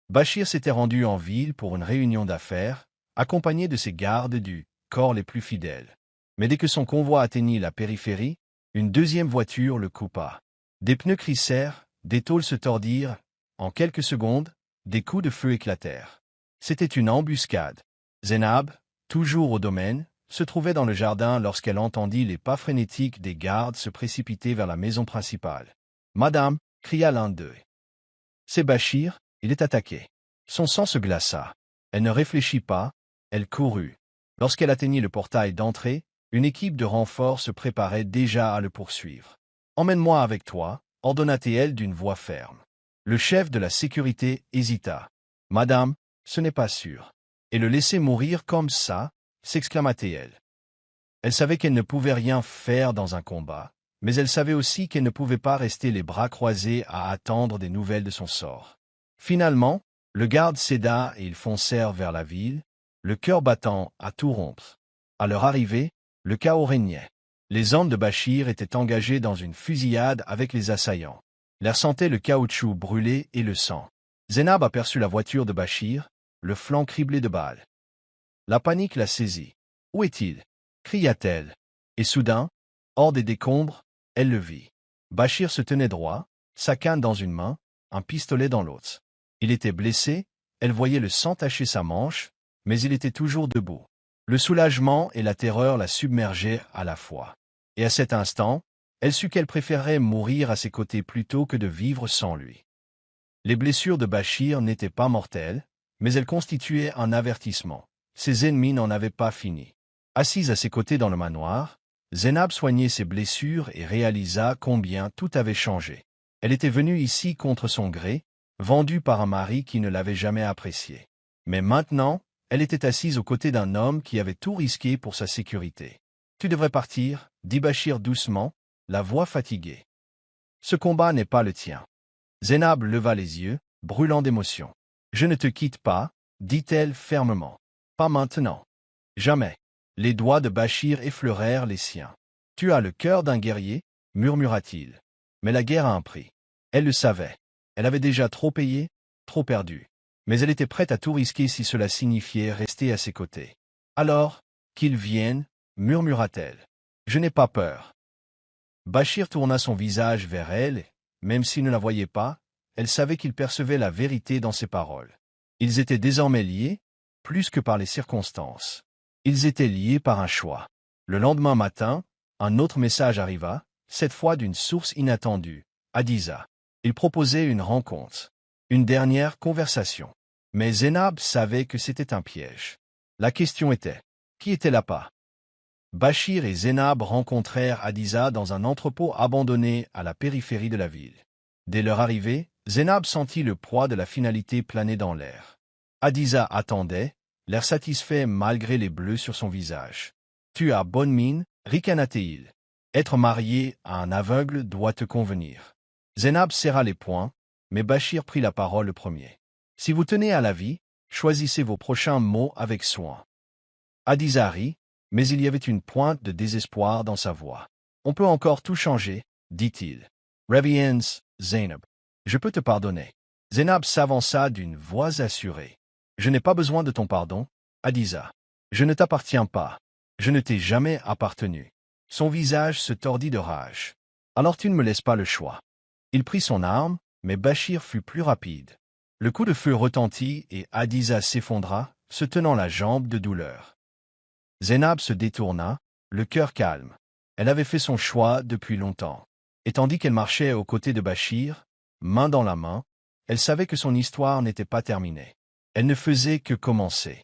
Bachir s'était rendu en ville pour une réunion d'affaires, accompagné de ses gardes du corps les plus fidèles. Mais dès que son convoi atteignit la périphérie, une deuxième voiture le coupa. Des pneus crissèrent, des tôles se tordirent, en quelques secondes, des coups de feu éclatèrent. C'était une embuscade. Zénab, toujours au domaine, se trouvait dans le jardin lorsqu'elle entendit les pas frénétiques des gardes se précipiter vers la maison principale. « Madame !» cria l'un d'eux. « C'est Bachir ?» Il est attaqué. Son sang se glaça. Elle ne réfléchit pas, elle courut. Lorsqu'elle atteignit le portail d'entrée, une équipe de renforts se préparait déjà à le poursuivre. « Emmène-moi avec toi », ordonna-t-elle d'une voix ferme. Le chef de la sécurité hésita. « Madame, ce n'est pas sûr. » « Et le laisser mourir comme ça » s'exclama-t-elle. Elle savait qu'elle ne pouvait rien faire dans un combat, mais elle savait aussi qu'elle ne pouvait pas rester les bras croisés à attendre des nouvelles de son sort. Finalement, le garde céda et ils foncèrent vers la ville, le cœur battant à tout rompre. À leur arrivée, le chaos régnait. Les hommes de Bachir étaient engagés dans une fusillade avec les assaillants. L'air sentait le caoutchouc brûlé et le sang. Zénab aperçut la voiture de Bachir, le flanc criblé de balles. La panique la saisit. « Où est-il » cria-t-elle. Et soudain, hors des décombres, elle le vit. Bachir se tenait droit, sa canne dans une main, un pistolet dans l'autre. Il était blessé, elle voyait le sang tacher sa manche, mais il était toujours debout. Le soulagement et la terreur la submergeaient à la fois. Et à cet instant, elle sut qu'elle préférerait mourir à ses côtés plutôt que de vivre sans lui. Les blessures de Bachir n'étaient pas mortelles, mais elles constituaient un avertissement. Ses ennemis n'en avaient pas fini. Assise à ses côtés dans le manoir, Zénab soignait ses blessures et réalisa combien tout avait changé. Elle était venue ici contre son gré, vendue par un mari qui ne l'avait jamais appréciée. Mais maintenant, elle était assise aux côtés d'un homme qui avait tout risqué pour sa sécurité. « Tu devrais partir » dit Bachir doucement, la voix fatiguée. « Ce combat n'est pas le tien. » Zénab leva les yeux, brûlant d'émotion. « Je ne te quitte pas, » dit-elle fermement. « Pas maintenant. Jamais. » Les doigts de Bachir effleurèrent les siens. « Tu as le cœur d'un guerrier, » murmura-t-il. Mais la guerre a un prix. Elle le savait. Elle avait déjà trop payé, trop perdu. Mais elle était prête à tout risquer si cela signifiait rester à ses côtés. « Alors, qu'il vienne, » murmura-t-elle. « Je n'ai pas peur. » Bachir tourna son visage vers elle et, même s'il ne la voyait pas, elle savait qu'il percevait la vérité dans ses paroles. Ils étaient désormais liés, plus que par les circonstances. Ils étaient liés par un choix. Le lendemain matin, un autre message arriva, cette fois d'une source inattendue, Hadiza. Il proposait une rencontre, une dernière conversation. Mais Zénab savait que c'était un piège. La question était, qui était là-bas? Bachir et Zénab rencontrèrent Hadiza dans un entrepôt abandonné à la périphérie de la ville. Dès leur arrivée, Zénab sentit le poids de la finalité planer dans l'air. Hadiza attendait, l'air satisfait malgré les bleus sur son visage. « Tu as bonne mine, » ricana-t-il. « Être marié à un aveugle doit te convenir. » Zénab serra les poings, mais Bachir prit la parole le premier. « Si vous tenez à la vie, choisissez vos prochains mots avec soin. » Hadiza rit, mais il y avait une pointe de désespoir dans sa voix. « On peut encore tout changer, » dit-il. « Reviens, Zénab. Je peux te pardonner. » Zénab s'avança d'une voix assurée. « Je n'ai pas besoin de ton pardon, Hadiza. Je ne t'appartiens pas. Je ne t'ai jamais appartenu. » Son visage se tordit de rage. « Alors tu ne me laisses pas le choix. » Il prit son arme, mais Bachir fut plus rapide. Le coup de feu retentit et Hadiza s'effondra, se tenant la jambe de douleur. Zénab se détourna, le cœur calme. Elle avait fait son choix depuis longtemps. Et tandis qu'elle marchait aux côtés de Bachir, main dans la main, elle savait que son histoire n'était pas terminée. Elle ne faisait que commencer.